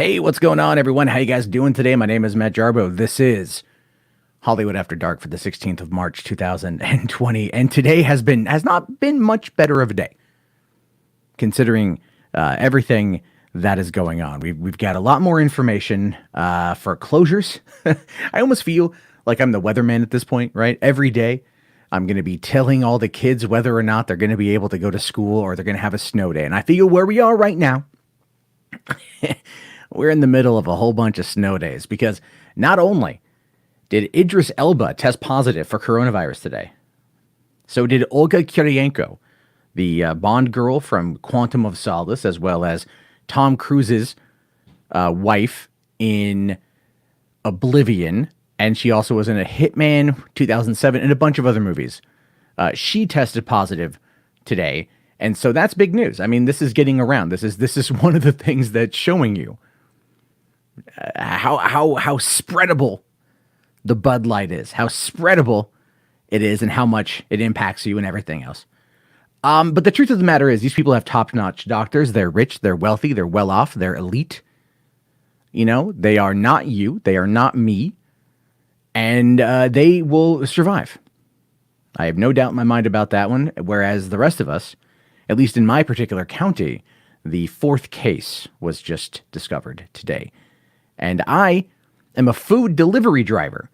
Hey, what's going on, everyone? How you guys doing today? My name is Matt Jarbo. This is Hollywood After Dark for the 16th of March, 2020. And today has not been much better of a day, considering everything that is going on. We've got a lot more information for closures. I almost feel like I'm the weatherman at this point, right? Every day, I'm going to be telling all the kids whether or not they're going to be able to go to school or they're going to have a snow day. And I feel where we are right now, we're in the middle of a whole bunch of snow days because not only did Idris Elba test positive for coronavirus today, so did Olga Kurylenko, the Bond girl from Quantum of Solace, as well as Tom Cruise's wife in Oblivion, and she also was in a Hitman 2007 and a bunch of other movies. She tested positive today, and so that's big news. I mean, this is getting around. This is one of the things that's showing you how spreadable the Bud Light is, how spreadable it is, and how much it impacts you and everything else. But the truth of the matter is, these people have top-notch doctors. They're rich, they're wealthy, they're well off, they're elite. You know, they are not you, they are not me, and they will survive. I have no doubt in my mind about that one. Whereas the rest of us, at least in my particular county, the fourth case was just discovered today. And I am a food delivery driver,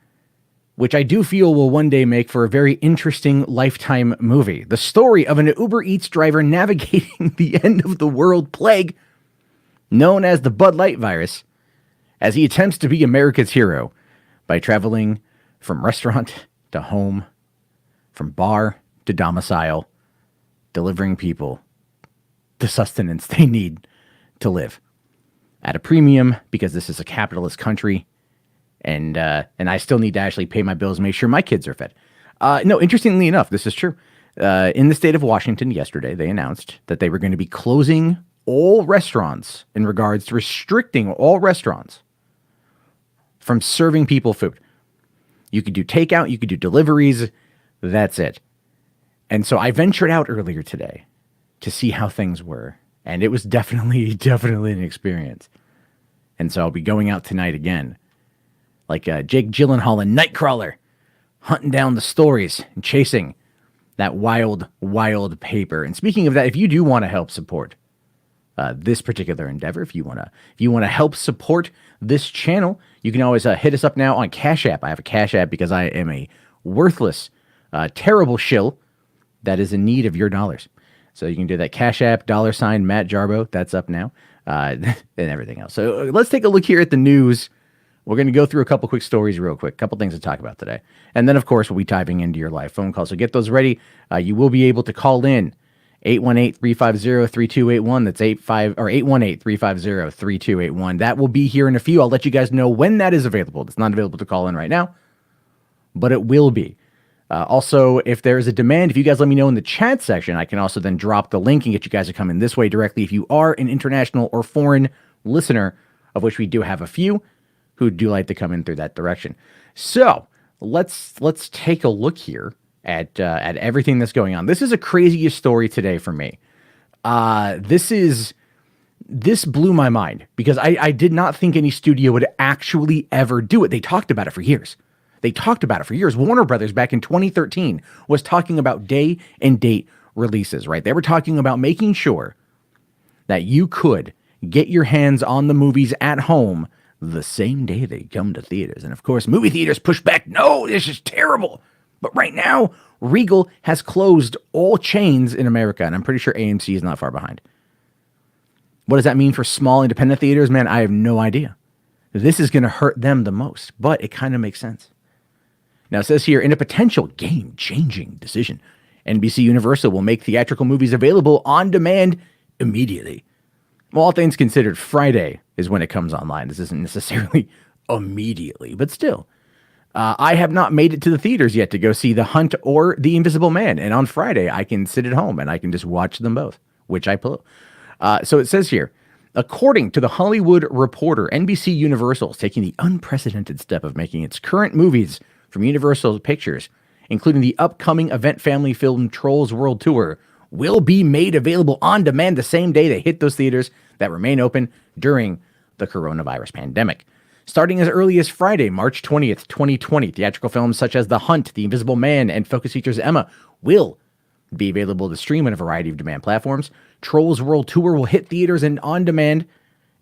which I do feel will one day make for a very interesting Lifetime movie. The story of an Uber Eats driver navigating the end of the world plague known as the Bud Light virus, as he attempts to be America's hero by traveling from restaurant to home, from bar to domicile, delivering people the sustenance they need to live at a premium, because this is a capitalist country, and I still need to actually pay my bills and make sure my kids are fed. No, interestingly enough, this is true. In the state of Washington yesterday, they announced that they were going to be closing all restaurants in regards to restricting all restaurants from serving people food. You could do takeout, you could do deliveries, that's it. And so I ventured out earlier today to see how things were, and it was definitely an experience. And so I'll be going out tonight again, like Jake Gyllenhaal in Nightcrawler, hunting down the stories and chasing that wild paper. And speaking of that, if you do want to help support this particular endeavor, if you want to help support this channel, you can always hit us up now on Cash App. I have a Cash App because I am a worthless, terrible shill that is in need of your dollars. So you can do that Cash App, $ Matt Jarbo. That's up now, and everything else. So let's take a look here at the news. We're going to go through a couple quick stories real quick, a couple things to talk about today. And then, of course, we'll be diving into your live phone calls. So get those ready. You will be able to call in 818-350-3281. That's 818-350-3281. That will be here in a few. I'll let you guys know when that is available. It's not available to call in right now, but it will be. Also, if there is a demand, if you guys let me know in the chat section, I can also then drop the link and get you guys to come in this way directly. If you are an international or foreign listener, of which we do have a few who do like to come in through that direction. So let's take a look here at everything that's going on. This is a craziest story today for me. This blew my mind because I did not think any studio would actually ever do it. They talked about it for years. Warner Brothers back in 2013 was talking about day and date releases, right? They were talking about making sure that you could get your hands on the movies at home the same day they come to theaters. And of course, movie theaters push back. No, this is terrible. But right now, Regal has closed all chains in America, and I'm pretty sure AMC is not far behind. What does that mean for small independent theaters? Man, I have no idea. This is going to hurt them the most, but it kind of makes sense. Now, it says here, in a potential game-changing decision, NBC Universal will make theatrical movies available on demand immediately. Well, all things considered, Friday is when it comes online. This isn't necessarily immediately, but still. I have not made it to the theaters yet to go see The Hunt or The Invisible Man, and on Friday, I can sit at home and I can just watch them both, which I pull. So it says here, according to The Hollywood Reporter, NBC Universal is taking the unprecedented step of making its current movies from Universal Pictures, including the upcoming event family film Trolls World Tour, will be made available on demand the same day they hit those theaters that remain open during the coronavirus pandemic. Starting as early as Friday, March 20th, 2020, theatrical films such as The Hunt, The Invisible Man, and Focus Features Emma will be available to stream on a variety of demand platforms. Trolls World Tour will hit theaters and on demand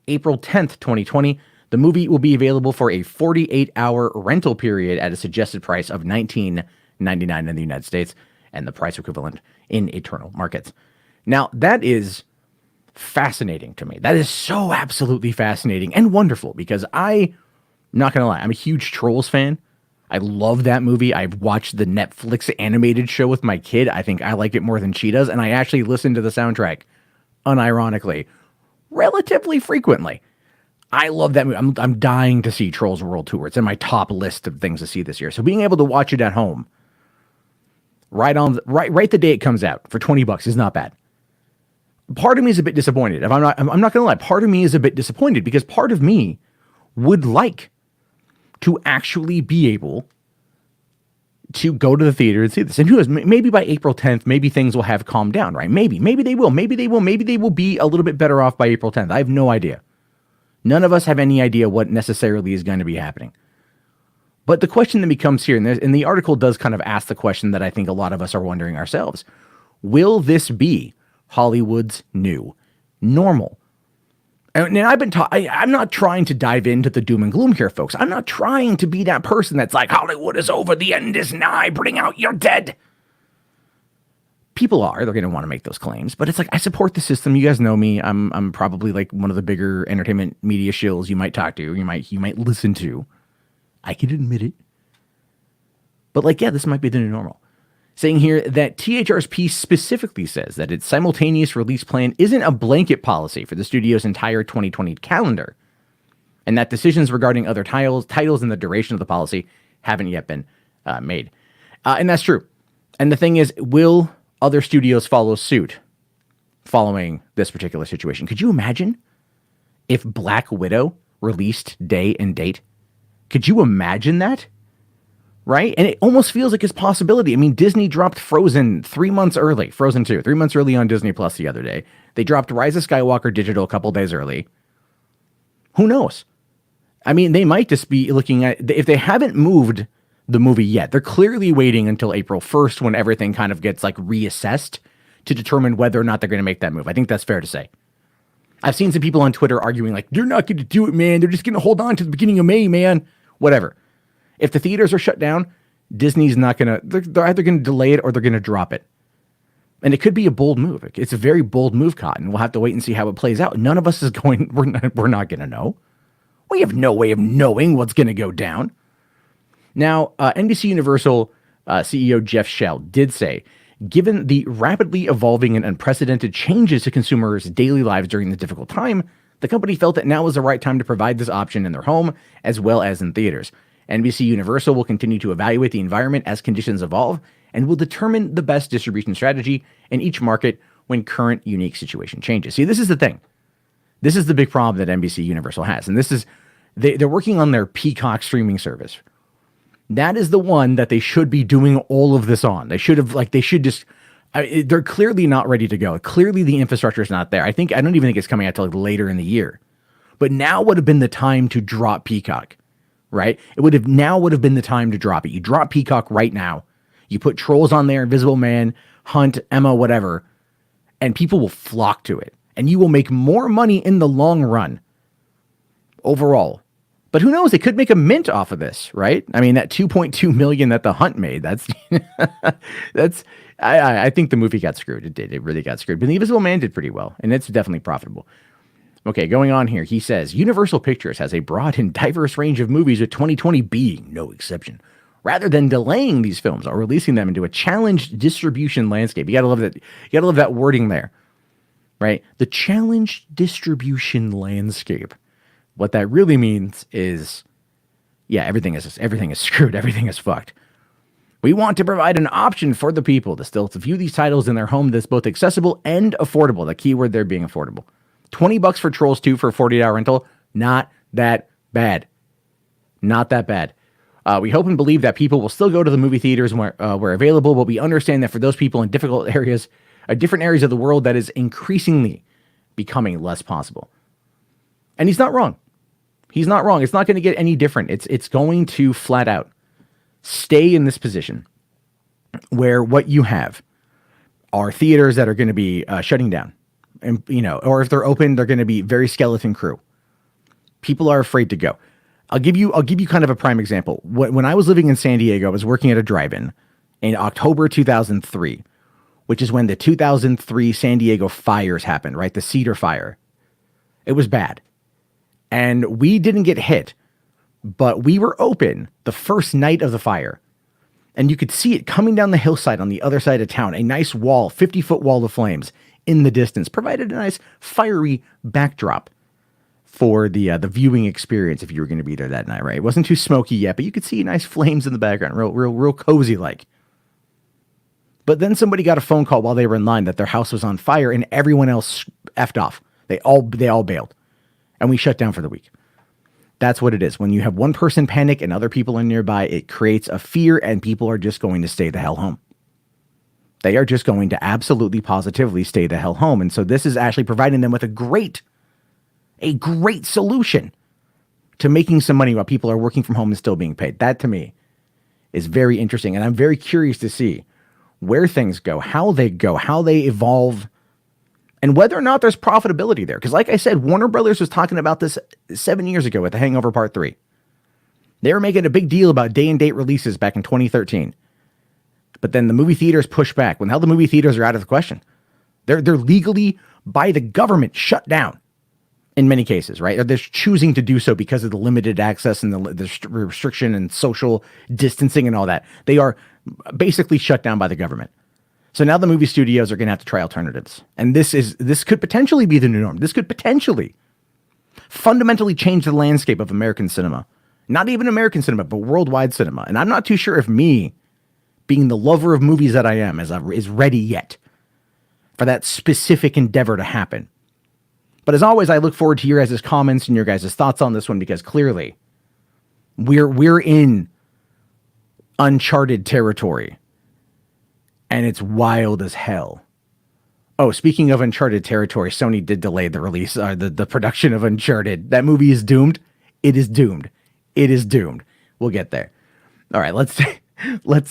April 10th, 2020. The movie will be available for a 48-hour rental period at a suggested price of $19.99 in the United States and the price equivalent in internal markets. Now, that is fascinating to me. That is so absolutely fascinating and wonderful because I'm not going to lie, I'm a huge Trolls fan. I love that movie. I've watched the Netflix animated show with my kid. I think I like it more than she does. And I actually listen to the soundtrack, unironically, relatively frequently. I love that movie. I'm dying to see Trolls World Tour. It's in my top list of things to see this year. So being able to watch it at home, right the day it comes out for $20 is not bad. Part of me is a bit disappointed. I'm not going to lie. Part of me is a bit disappointed because part of me would like to actually be able to go to the theater and see this. And who knows, maybe by April 10th, maybe things will have calmed down, right? Maybe they will. Maybe they will be a little bit better off by April 10th. I have no idea. None of us have any idea what necessarily is going to be happening. But the question that becomes here, and the article does kind of ask the question that I think a lot of us are wondering ourselves. Will this be Hollywood's new normal? And I'm not trying to dive into the doom and gloom here, folks. I'm not trying to be that person that's like, Hollywood is over, the end is nigh, bring out your dead. People they're going to want to make those claims, but it's like, I support the system. You guys know me. I'm probably like one of the bigger entertainment media shills you might talk to, you might listen to. I can admit it. But like, yeah, this might be the new normal. Saying here that THR's piece specifically says that its simultaneous release plan isn't a blanket policy for the studio's entire 2020 calendar, and that decisions regarding other titles and the duration of the policy haven't yet been made. And that's true. And the thing is, will other studios follow suit following this particular situation? Could you imagine if Black Widow released day and date? Could you imagine that? Right? And it almost feels like it's a possibility. I mean, Disney dropped Frozen 3 months early. Frozen 2, 3 months early on Disney Plus the other day. They dropped Rise of Skywalker digital a couple days early. Who knows? I mean, they might just be looking at, if they haven't moved the movie yet, they're clearly waiting until April 1st when everything kind of gets like reassessed to determine whether or not they're going to make that move. I think that's fair to say. I've seen some people on Twitter arguing like, they're not going to do it, man. They're just going to hold on to the beginning of May, man. Whatever. If the theaters are shut down, Disney's not going to, they're either going to delay it or they're going to drop it. And it could be a bold move. It's a very bold move, Cotton. We'll have to wait and see how it plays out. None of us is going, we're not going to know. We have no way of knowing what's going to go down. Now, NBC Universal CEO Jeff Shell did say, given the rapidly evolving and unprecedented changes to consumers' daily lives during this difficult time, the company felt that now was the right time to provide this option in their home as well as in theaters. NBC Universal will continue to evaluate the environment as conditions evolve and will determine the best distribution strategy in each market when current unique situation changes. See, this is the thing. This is the big problem that NBC Universal has. And this is, they're working on their Peacock streaming service. That is the one that they should be doing all of this on. They're clearly not ready to go. Clearly the infrastructure is not there. I don't even think it's coming out till like later in the year. But now would have been the time to drop Peacock. Right? It would have been the time to drop it. You drop Peacock right now. You put Trolls on there, Invisible Man, Hunt, Emma, whatever, and people will flock to it. And you will make more money in the long run overall. But who knows? They could make a mint off of this, right? I mean, that $2.2 million that The Hunt made, that's I think the movie got screwed. It did. It really got screwed. But The Invisible Man did pretty well, and it's definitely profitable. Okay, going on here, he says, Universal Pictures has a broad and diverse range of movies, with 2020 being no exception. Rather than delaying these films or releasing them into a challenged distribution landscape. You gotta love that. You gotta love that wording there, right? The challenged distribution landscape. What that really means is, yeah, everything is screwed. Everything is fucked. We want to provide an option for the people to still view these titles in their home that's both accessible and affordable. The keyword there being affordable. $20 for Trolls 2 for a 48-hour rental. Not that bad. Not that bad. We hope and believe that people will still go to the movie theaters where available, but we understand that for those people in difficult areas, different areas of the world, that is increasingly becoming less possible. And he's not wrong. He's not wrong. It's not going to get any different. It's going to flat out stay in this position where what you have are theaters that are going to be shutting down, and or if they're open, they're going to be very skeleton crew. People are afraid to go. I'll give you kind of a prime example. When I was living in San Diego, I was working at a drive-in in October 2003, which is when the 2003 San Diego fires happened, right? The Cedar Fire. It was bad. And we didn't get hit, but we were open the first night of the fire. And you could see it coming down the hillside on the other side of town, a nice wall, 50-foot wall of flames in the distance, provided a nice fiery backdrop for the viewing experience if you were going to be there that night, right? It wasn't too smoky yet, but you could see nice flames in the background, real cozy like. But then somebody got a phone call while they were in line that their house was on fire and everyone else effed off. They all bailed, and we shut down for the week. That's what it is. When you have one person panic and other people are nearby, it creates a fear, and people are just going to stay the hell home. They are just going to absolutely positively stay the hell home. And so this is actually providing them with a great solution to making some money while people are working from home and still being paid. That to me is very interesting. And I'm very curious to see where things go, how they evolve, and whether or not there's profitability there. Because like I said, Warner Brothers was talking about this 7 years ago with The Hangover Part 3. They were making a big deal about day and date releases back in 2013. But then the movie theaters pushed back. Well, now the movie theaters are out of the question. They're legally, by the government, shut down in many cases, right? Or they're choosing to do so because of the limited access and the restriction and social distancing and all that. They are basically shut down by the government. So now the movie studios are going to have to try alternatives. And this could potentially be the new norm. This could potentially fundamentally change the landscape of American cinema. Not even American cinema, but worldwide cinema. And I'm not too sure if me, being the lover of movies that I am, is ready yet for that specific endeavor to happen. But as always, I look forward to your guys' comments and your guys' thoughts on this one, because clearly we're in uncharted territory. And it's wild as hell. Oh, speaking of uncharted territory, Sony did delay the release, the production of Uncharted. That movie is doomed. It is doomed. It is doomed. We'll get there. All right, let's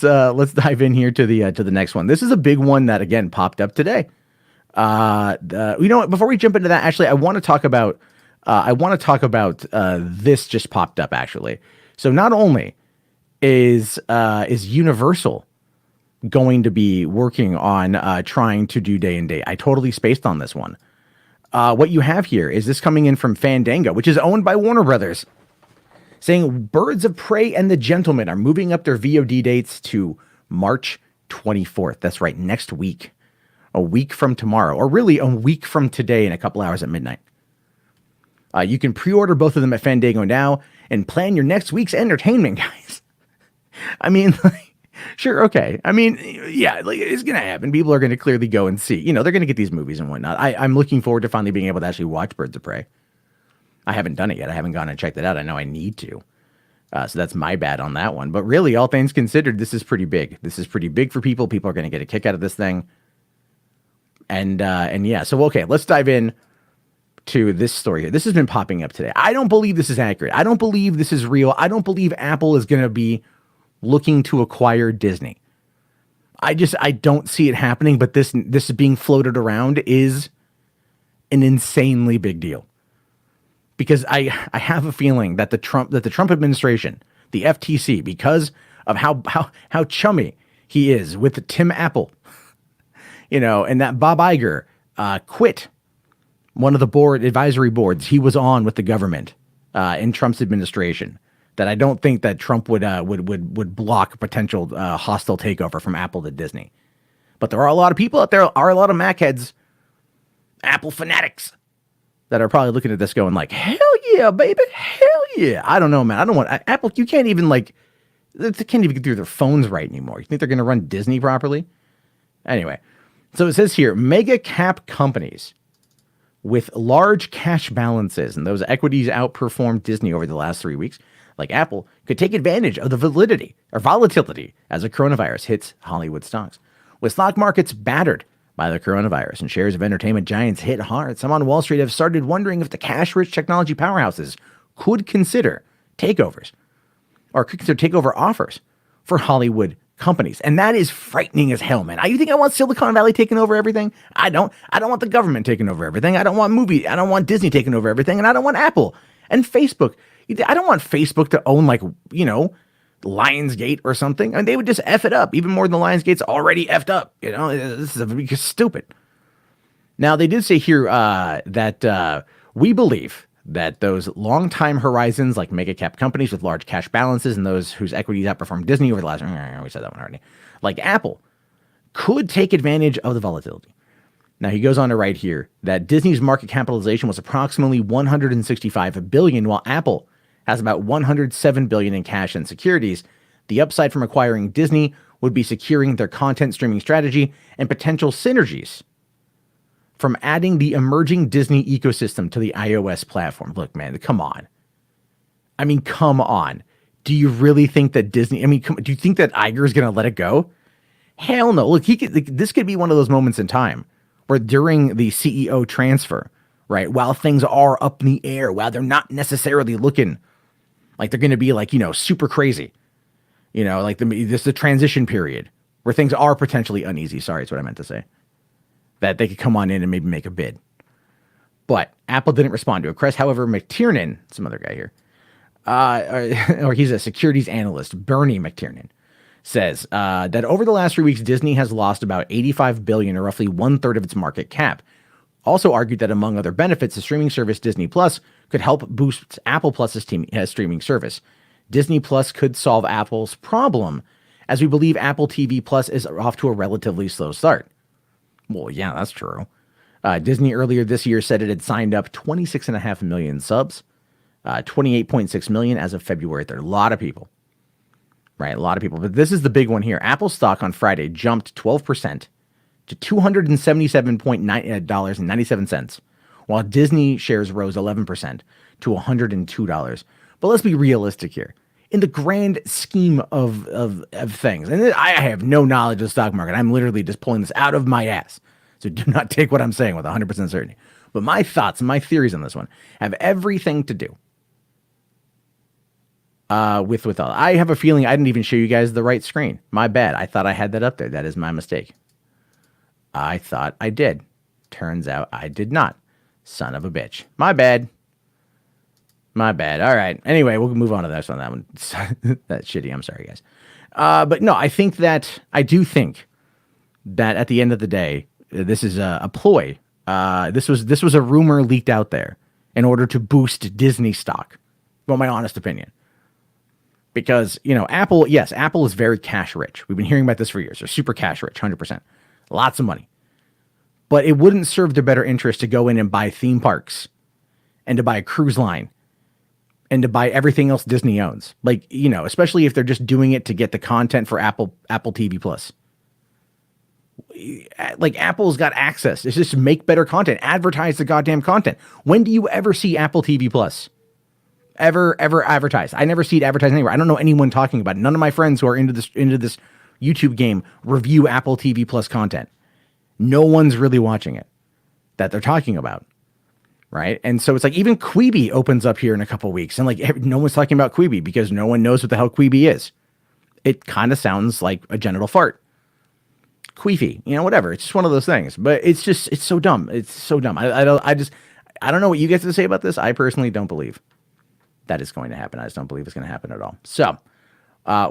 dive in here to the next one. This is a big one that again popped up today. You know what? Before we jump into that, actually, I want to talk about this just popped up actually. So not only is Universal going to be working on trying to do day and date. I totally spaced on this one. What you have here is this coming in from Fandango, which is owned by Warner Brothers, saying Birds of Prey and The Gentleman are moving up their VOD dates to March 24th. That's right, next week. A week from tomorrow, or really a week from today in a couple hours at midnight. You can pre-order both of them at Fandango now and plan your next week's entertainment, guys. I mean, sure, okay. I mean, yeah, it's going to happen. People are going to clearly go and see. They're going to get these movies and whatnot. I'm looking forward to finally being able to actually watch Birds of Prey. I haven't done it yet. I haven't gone and checked it out. I know I need to. So that's my bad on that one. But really, all things considered, this is pretty big. This is pretty big for people. People are going to get a kick out of this thing. And yeah, so okay, let's dive in to this story here. This has been popping up today. I don't believe this is accurate. I don't believe this is real. I don't believe Apple is going to be looking to acquire Disney. I don't see it happening, but this is being floated around is an insanely big deal. Because I have a feeling that the Trump administration, the FTC, because of how chummy he is with Tim Apple, and that Bob Iger quit one of the advisory boards he was on with the government in Trump's administration. That I don't think that Trump would block a potential hostile takeover from Apple to Disney. But there are a lot of people out there, are a lot of Mac heads, Apple fanatics, that are probably looking at this going like, hell yeah, baby, hell yeah. I don't know, man. I don't want Apple. You can't even they can't even get through their phones right anymore. You think they're going to run Disney properly? Anyway, so it says here, mega cap companies with large cash balances and those equities outperformed Disney over the last 3 weeks, like Apple, could take advantage of the volatility as the coronavirus hits Hollywood stocks. With stock markets battered by the coronavirus and shares of entertainment giants hit hard, some on Wall Street have started wondering if the cash-rich technology powerhouses could consider takeovers or could consider takeover offers for Hollywood companies. And that is frightening as hell, man. You think I want Silicon Valley taking over everything? I don't. I don't want the government taking over everything. I don't want Disney taking over everything. And I don't want Apple and Facebook. I don't want Facebook to own, like, Lionsgate or something. I mean, they would just F it up even more than Lionsgate's already effed up. This is stupid. Now, they did say here that we believe that those long-time horizons, like mega-cap companies with large cash balances and those whose equities outperformed Disney over the last, we said that one already, like Apple, could take advantage of the volatility. Now, he goes on to write here that Disney's market capitalization was approximately $165 billion, while Apple has about $107 billion in cash and securities. The upside from acquiring Disney would be securing their content streaming strategy and potential synergies from adding the emerging Disney ecosystem to the iOS platform. Look, man, come on. I mean, come on. Do you really think that Disney, do you think that Iger is going to let it go? Hell no. Look, this could be one of those moments in time where during the CEO transfer, right, while things are up in the air, while they're not necessarily looking like they're going to be like, super crazy, like the transition period where things are potentially uneasy. Sorry, that's what I meant to say. That they could come on in and maybe make a bid. But Apple didn't respond to a request. However, McTiernan, some other guy here, or he's a securities analyst, Bernie McTiernan, says that over the last 3 weeks, Disney has lost about $85 billion, or roughly 1/3 of its market cap. Also argued that among other benefits, the streaming service Disney Plus could help boost Apple Plus's streaming service. Disney Plus could solve Apple's problem, as we believe Apple TV Plus is off to a relatively slow start. Well, yeah, that's true. Disney earlier this year said it had signed up 26.5 million subs, 28.6 million as of February 3rd. A lot of people, right? A lot of people. But this is the big one here. Apple stock on Friday jumped 12% to $277.97, while Disney shares rose 11% to $102. But let's be realistic here. In the grand scheme of things, and I have no knowledge of the stock market. I'm literally just pulling this out of my ass. So do not take what I'm saying with 100% certainty. But my thoughts and my theories on this one have everything to do with all. I have a feeling I didn't even show you guys the right screen. My bad. I thought I had that up there. That is my mistake. I thought I did. Turns out I did not. Son of a bitch. My bad. My bad. All right. Anyway, we'll move on to the next one. That one. That's shitty. I'm sorry, guys. But no, I do think that at the end of the day, this is a ploy. This was a rumor leaked out there in order to boost Disney stock. Well, my honest opinion. Because, Apple is very cash rich. We've been hearing about this for years. They're super cash rich, 100%. Lots of money. But it wouldn't serve their better interest to go in and buy theme parks and to buy a cruise line and to buy everything else Disney owns. Like, especially if they're just doing it to get the content for Apple TV Plus. Like, Apple's got access. It's just to make better content. Advertise the goddamn content. When do you ever see Apple TV Plus? Ever advertised? I never see it advertised anywhere. I don't know anyone talking about it. None of my friends who are into this YouTube game review Apple TV Plus content. No one's really watching it that they're talking about. Right. And so it's like even Quibi opens up here in a couple of weeks and like no one's talking about Quibi because no one knows what the hell Quibi is. It kind of sounds like a genital fart. Queefy, whatever. It's just one of those things, but it's so dumb. It's so dumb. I don't know what you guys have to say about this. I personally don't believe that is going to happen. I just don't believe it's going to happen at all. So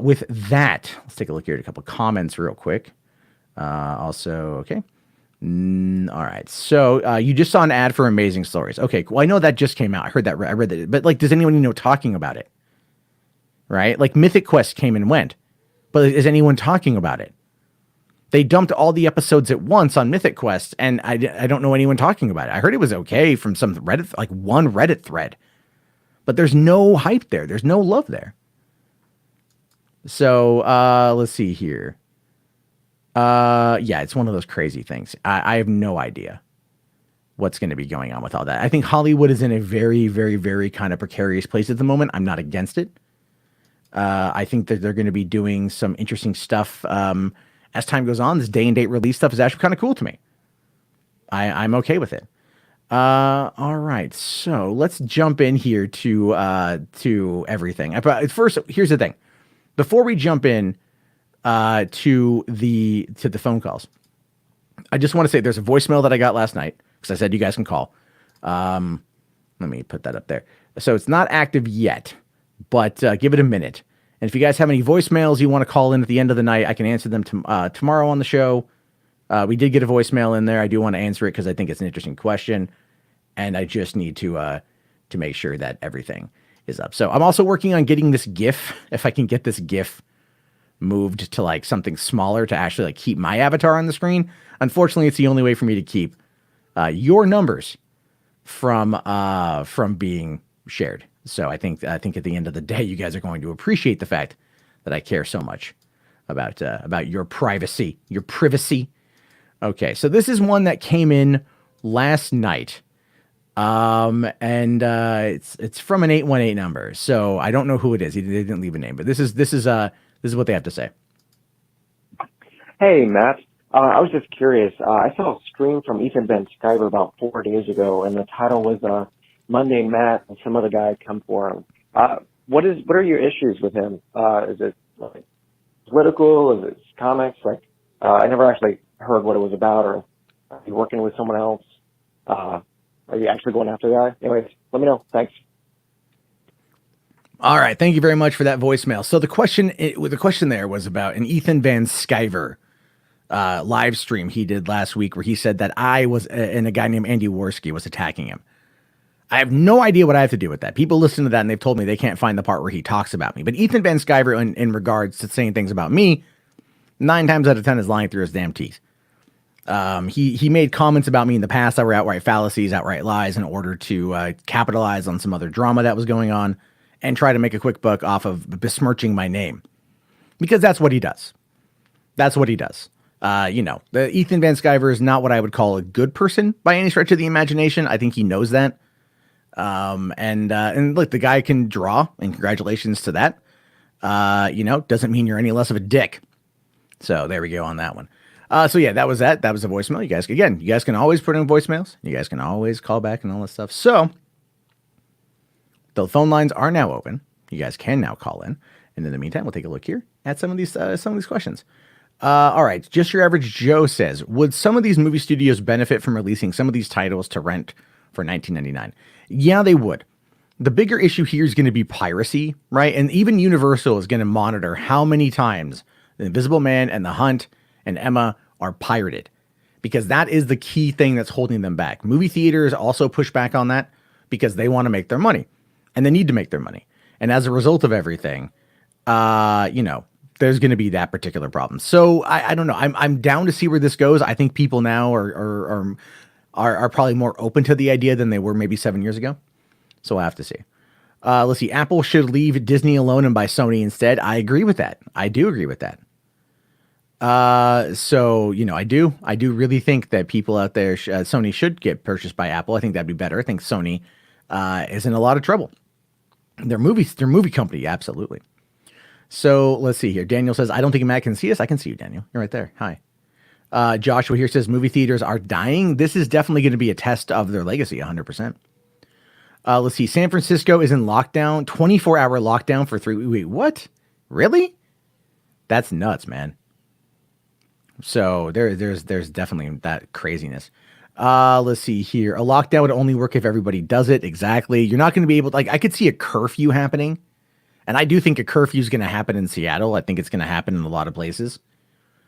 with that, let's take a look here at a couple of comments real quick. Okay. All right. So you just saw an ad for Amazing Stories. Okay. Well, I know that just came out. I heard that. I read that. But like, does anyone talking about it? Right? Like Mythic Quest came and went. But is anyone talking about it? They dumped all the episodes at once on Mythic Quest, and I don't know anyone talking about it. I heard it was okay from some Reddit, like one Reddit thread. But there's no hype there. There's no love there. So let's see here. Yeah, it's one of those crazy things. I have no idea what's going to be going on with all that. I think Hollywood is in a very, very, very kind of precarious place at the moment. I'm not against it. I think that they're going to be doing some interesting stuff as time goes on. This day and date release stuff is actually kind of cool to me. I'm okay with it. All right. So let's jump in here to everything. But first, here's the thing. Before we jump in to the phone calls, I just want to say there's a voicemail that I got last night because I said you guys can call. Let me put that up there. So it's not active yet, but give it a minute. And if you guys have any voicemails you want to call in at the end of the night, I can answer them tomorrow on the show. We did get a voicemail in there. I do want to answer it because I think it's an interesting question, and I just need to make sure that everything is up. So I'm also working on getting this GIF. If I can get this GIF moved to like something smaller to actually like keep my avatar on the screen. Unfortunately, it's the only way for me to keep your numbers from being shared. So I think at the end of the day, you guys are going to appreciate the fact that I care so much about your privacy, your privacy. Okay, so this is one that came in last night, and it's from an 818 number. So I don't know who it is. They didn't leave a name, but this is what they have to say. Hey, Matt. I was just curious. I saw a stream from Ethan Van Sciver about 4 days ago, and the title was Monday Matt and some other guy come for him. What are your issues with him? Is it like political? Is it comics? I never actually heard what it was about, or are you working with someone else? Are you actually going after the guy? Anyways, let me know. Thanks. All right. Thank you very much for that voicemail. So the question there was about an Ethan Van Sciver live stream he did last week where he said that I was and a guy named Andy Worski was attacking him. I have no idea what I have to do with that. People listen to that and they've told me they can't find the part where he talks about me. But Ethan Van Sciver, in regards to saying things about me, 9 times out of 10 is lying through his damn teeth. He made comments about me in the past that were outright fallacies, outright lies, in order to capitalize on some other drama that was going on and try to make a quick buck off of besmirching my name. Because that's what he does. That's what he does. The Ethan Van Sciver is not what I would call a good person by any stretch of the imagination. I think he knows that. And look, the guy can draw, and congratulations to that. Doesn't mean you're any less of a dick. So there we go on that one. So yeah, that was that. That was a voicemail. You guys can always put in voicemails. You guys can always call back and all that stuff. So the phone lines are now open. You guys can now call in. And in the meantime, we'll take a look here at some of these questions. All right. Just Your Average Joe says, would some of these movie studios benefit from releasing some of these titles to rent for $19.99? Yeah, they would. The bigger issue here is going to be piracy, right? And even Universal is going to monitor how many times The Invisible Man and The Hunt and Emma are pirated, because that is the key thing that's holding them back. Movie theaters also push back on that because they want to make their money, and they need to make their money. And as a result of everything, there's going to be that particular problem. So I don't know. I'm down to see where this goes. I think people now are probably more open to the idea than they were maybe 7 years ago. So we'll have to see. Let's see. Apple should leave Disney alone and buy Sony instead. I agree with that. I do agree with that. I do really think that people out there, Sony should get purchased by Apple. I think that'd be better. I think Sony is in a lot of trouble. Their movie company, absolutely. So let's see here. Daniel says, I don't think Matt can see us. I can see you, Daniel. You're right there. Hi. Joshua here says, movie theaters are dying. This is definitely going to be a test of their legacy, 100%. Let's see. San Francisco is in lockdown, 24-hour lockdown for 3 weeks. Wait, what? Really? That's nuts, man. So there's definitely that craziness. Let's see here. A lockdown would only work if everybody does it. Exactly. You're not going to be able to, I could see a curfew happening. And I do think a curfew is going to happen in Seattle. I think it's going to happen in a lot of places.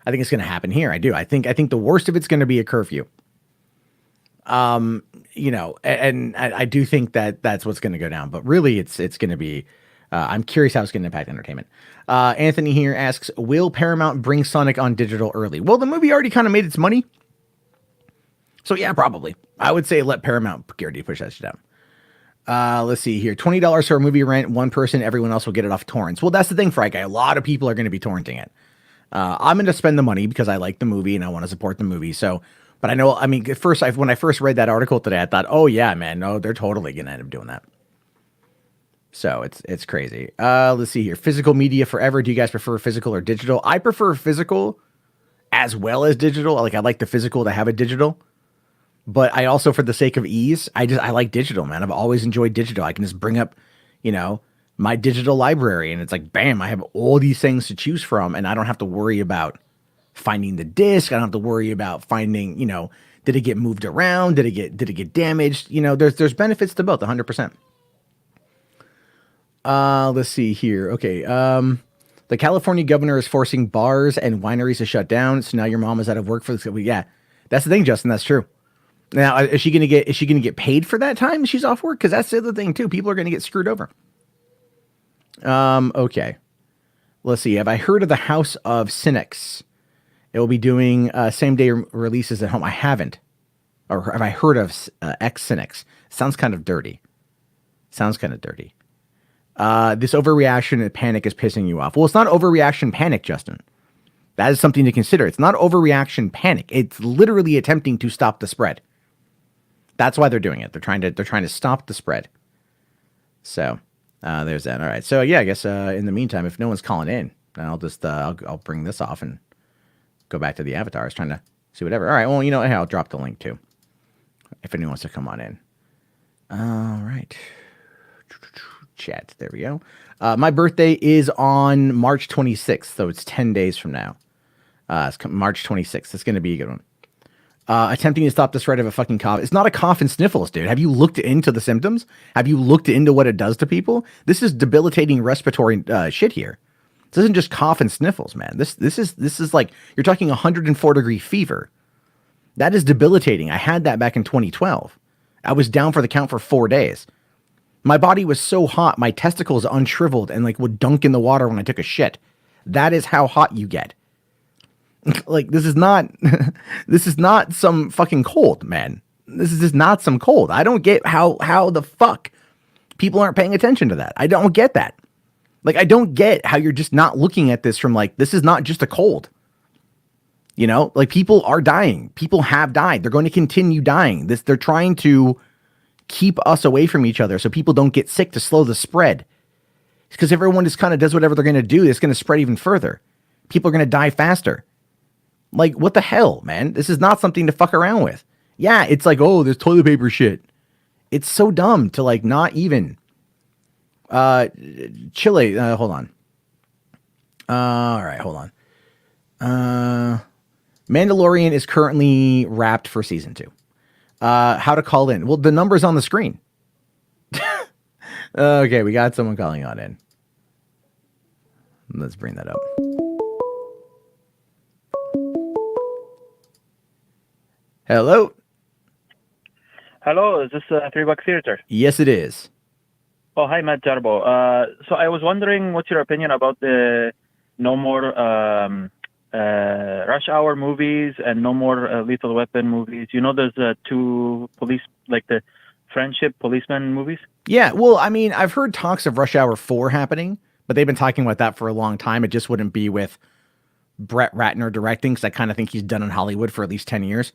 I think it's going to happen here. I do. I think the worst of it's going to be a curfew. And I do think that that's what's going to go down. But really, it's going to be. I'm curious how it's going to impact entertainment. Anthony here asks, will Paramount bring Sonic on digital early? Well, the movie already kind of made its money. So yeah, probably. I would say let Paramount Security push that shit down. Let's see here. $20 for a movie rent. One person, everyone else will get it off torrents. Well, that's the thing, Fry Guy. A lot of people are going to be torrenting it. I'm going to spend the money because I like the movie and I want to support the movie. So, but when I first read that article today, I thought, oh yeah, man, no, they're totally going to end up doing that. So it's crazy. Let's see here. Physical media forever. Do you guys prefer physical or digital? I prefer physical as well as digital. I like the physical to have a digital. But I also, for the sake of ease, I like digital, man. I've always enjoyed digital. I can just bring up, you know, my digital library, and it's like, bam, I have all these things to choose from, and I don't have to worry about finding the disc. I don't have to worry about finding, did it get moved around? Did it get damaged? There's benefits to both, 100%. Let's see here. Okay. The California governor is forcing bars and wineries to shut down. So now your mom is out of work for this. Yeah, that's the thing, Justin. That's true. Now, is she gonna get paid for that time she's off work? Because that's the other thing too. People are gonna get screwed over. Okay. Let's see. Have I heard of the House of Cynics? It will be doing same day releases at home. I haven't. Or have I heard of X Cynics? Sounds kind of dirty. Sounds kind of dirty. This overreaction and panic is pissing you off. Well, it's not overreaction panic, Justin. That is something to consider. It's not overreaction panic. It's literally attempting to stop the spread. That's why they're doing it. They're trying to stop the spread. So there's that. All right. So yeah, I guess in the meantime, if no one's calling in, then I'll just I'll bring this off and go back to the avatar. I was trying to see whatever. All right. Well, hey, I'll drop the link too if anyone wants to come on in. All right. Chat. There we go. My birthday is on March 26th, so it's 10 days from now. It's March 26th. It's going to be a good one. Attempting to stop the spread of a fucking cough. It's not a cough and sniffles, dude. Have you looked into the symptoms? Have you looked into what it does to people? This is debilitating respiratory shit here. This isn't just cough and sniffles, man. This is like, you're talking 104-degree fever. That is debilitating. I had that back in 2012. I was down for the count for 4 days. My body was so hot, my testicles unshriveled and like would dunk in the water when I took a shit. That is how hot you get. Like, this is not some fucking cold, man. This is just not some cold. I don't get how the fuck people aren't paying attention to that. I don't get that. Like, I don't get how you're just not looking at this from like, this is not just a cold. Like, people are dying. People have died. They're going to continue dying. They're trying to keep us away from each other so people don't get sick, to slow the spread. Because if everyone just kind of does whatever they're going to do, it's going to spread even further. People are going to die faster. Like, what the hell, man? This is not something to fuck around with. Yeah, it's like, oh, there's toilet paper shit. It's so dumb to like not even. Chile, hold on. All right, hold on. Mandalorian is currently wrapped for season 2. How to call in? Well, the number's on the screen. Okay, we got someone calling on in. Let's bring that up. Hello. Hello, is this Three Buck Theater? Yes, it is. Oh, hi, Matt Jarbo. So I was wondering, what's your opinion about the no more Rush Hour movies and no more Lethal Weapon movies? There's 2 police, like the friendship policeman movies. Yeah, well, I mean, I've heard talks of Rush Hour 4 happening, but they've been talking about that for a long time. It just wouldn't be with Brett Ratner directing, because I kind of think he's done in Hollywood for at least 10 years.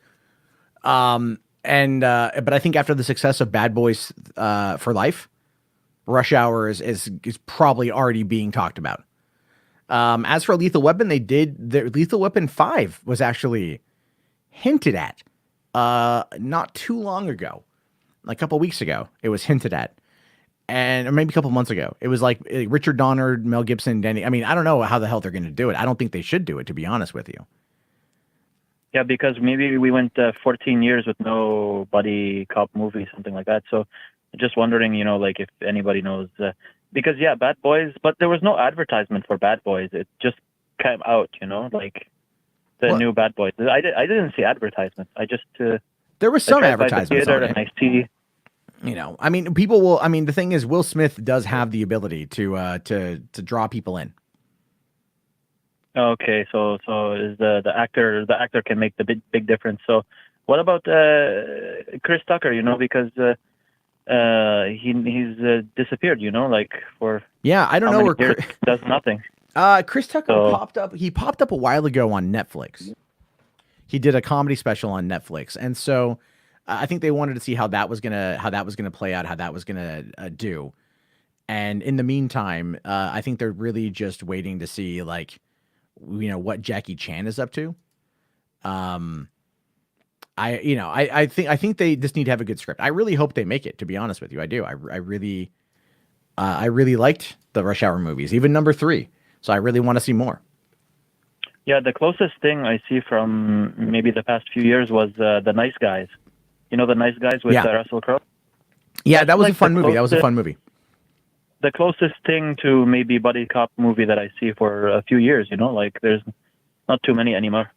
But I think after the success of Bad Boys for Life, Rush Hour is probably already being talked about. As for Lethal Weapon, Lethal Weapon 5 was actually hinted at not too long ago. A couple weeks ago, it was hinted at. Or maybe a couple months ago. It was like Richard Donner, Mel Gibson, Denny. I mean, I don't know how the hell they're going to do it. I don't think they should do it, to be honest with you. Yeah, because maybe we went 14 years with no buddy cop movie, something like that. So just wondering, like if anybody knows. Because, yeah, Bad Boys, but there was no advertisement for Bad Boys. It just came out, like the new Bad Boys. I didn't see advertisement. I just... there was some advertisements on it. And I see... I mean, people will... I mean, the thing is, Will Smith does have the ability to draw people in. Okay, so is the actor can make the big difference. So what about Chris Tucker? Because he's disappeared. Like for I don't know where does nothing. Chris Tucker popped up. He popped up a while ago on Netflix. He did a comedy special on Netflix, and so I think they wanted to see how that was gonna play out, how that was gonna do. And in the meantime, I think they're really just waiting to see what Jackie Chan is up to. I I think they just need to have a good script. I really hope they make it. To be honest with you, I do. I really liked the Rush Hour movies, even number 3. So I really want to see more. Yeah, the closest thing I see from maybe the past few years was The Nice Guys. You know, The Nice Guys with Russell Crowe? Yeah, That's that was like a fun movie. That was a fun movie. The closest thing to maybe buddy cop movie that I see for a few years, you know, like there's not too many anymore.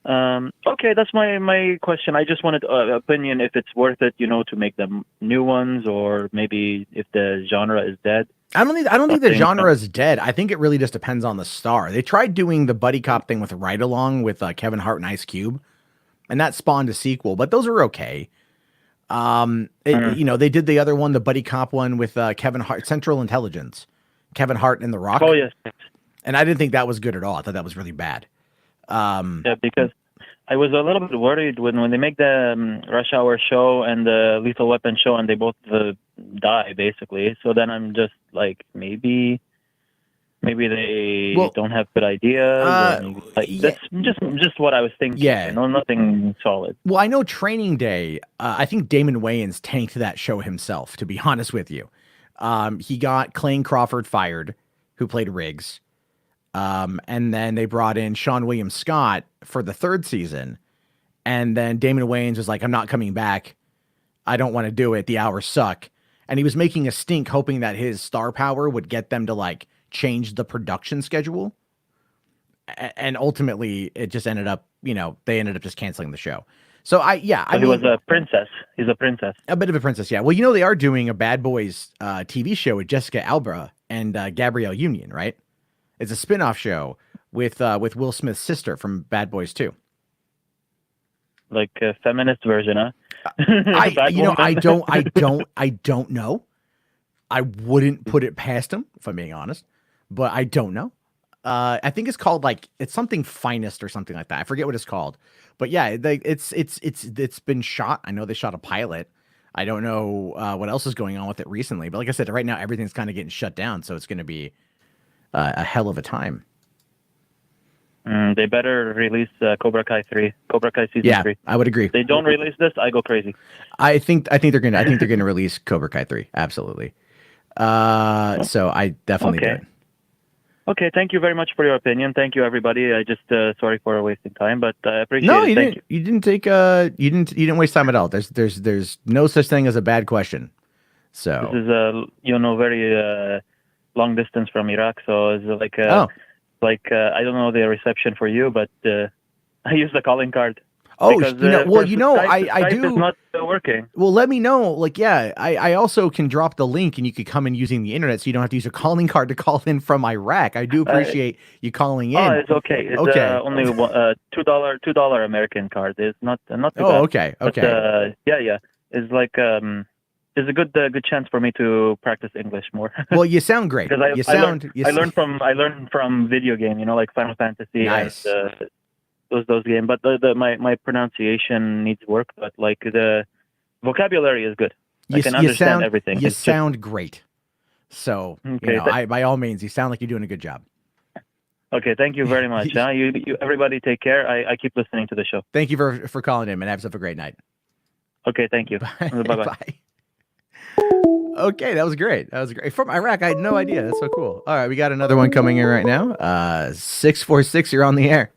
Okay, that's my question. I just wanted opinion if it's worth it, you know, to make them new ones, or maybe if the genre is dead. I don't think the genre is dead. I think it really just depends on the star. They tried doing the buddy cop thing with Ride Along with Kevin Hart and Ice Cube, and that spawned a sequel. But those are okay. You know, they did the other one, the buddy cop one with Kevin Hart, Central Intelligence, Kevin Hart and The Rock. Oh yes. And I didn't think that was good at all. I thought that was really bad. Yeah, because I was a little bit worried when they make the Rush Hour show and the Lethal Weapon show, and they both die basically. So then I'm just like, maybe they don't have good ideas. That's just what I was thinking. Yeah, you know, nothing solid. Well, I know Training Day. I think Damon Wayans tanked that show himself. To be honest with you, he got Clayne Crawford fired, who played Riggs. And then they brought in Sean William Scott for the 3rd season. And then Damon Wayans was like, I'm not coming back. I don't want to do it. The hours suck. And he was making a stink, hoping that his star power would get them to like change the production schedule. And ultimately it just ended up, you know, they ended up just canceling the show. So he was a princess. He's a princess. A bit of a princess. Yeah. Well, you know, they are doing a Bad Boys TV show with Jessica Alba and Gabrielle Union, right? It's a spin-off show with Will Smith's sister from Bad Boys 2. Like a feminist version, huh? I don't know. I wouldn't put it past him, if I'm being honest, but I don't know. I think it's called it's something Finest or something like that. I forget what it's called, but yeah, it's been shot. I know they shot a pilot. I don't know what else is going on with it recently, but like I said, right now everything's kind of getting shut down, so it's going to be a hell of a time. They better release Cobra Kai season 3. I would agree. If they don't release this, I go crazy. I think they're gonna release Cobra Kai 3. Absolutely. So I definitely do it. Okay, thank you very much for your opinion. Thank you, everybody. I just sorry for wasting time, but I appreciate it. No, you didn't waste time at all. There's no such thing as a bad question. So this is very long distance from Iraq, so it's I don't know the reception for you, but I use the calling card. Oh, because, Skype, I do. It's not working. Well, let me know. I also can drop the link, and you could come in using the internet, so you don't have to use a calling card to call in from Iraq. I do appreciate you calling in. Oh, it's okay. It's only $2 American card. It's not too bad. Oh, okay. But, yeah. It's like there's a good chance for me to practice English more. Well, you sound great. Because I learned from video game, like Final Fantasy. Nice. And, those games, but my pronunciation needs work. But like the vocabulary is good. I can understand everything. You sound great. So by all means, you sound like you're doing a good job. Okay, thank you very much. You everybody take care. I keep listening to the show. Thank you for calling in, and have yourself a great night. Okay, thank you. Bye-bye. Okay, that was great. From Iraq. I had no idea. That's so cool. All right, we got another one coming in right now. 646, you're on the air.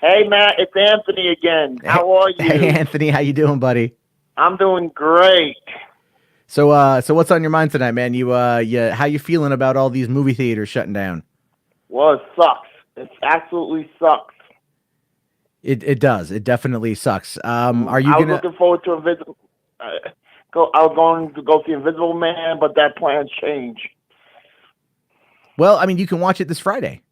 Hey, Matt, it's Anthony again. How are you? Hey, Anthony, how you doing, buddy? I'm doing great. So what's on your mind tonight, man? How you feeling about all these movie theaters shutting down? Well, it sucks. It absolutely sucks. It does. It definitely sucks. I was looking forward to Invisible. I was going to go see Invisible Man, but that plan changed. Well, I mean, you can watch it this Friday.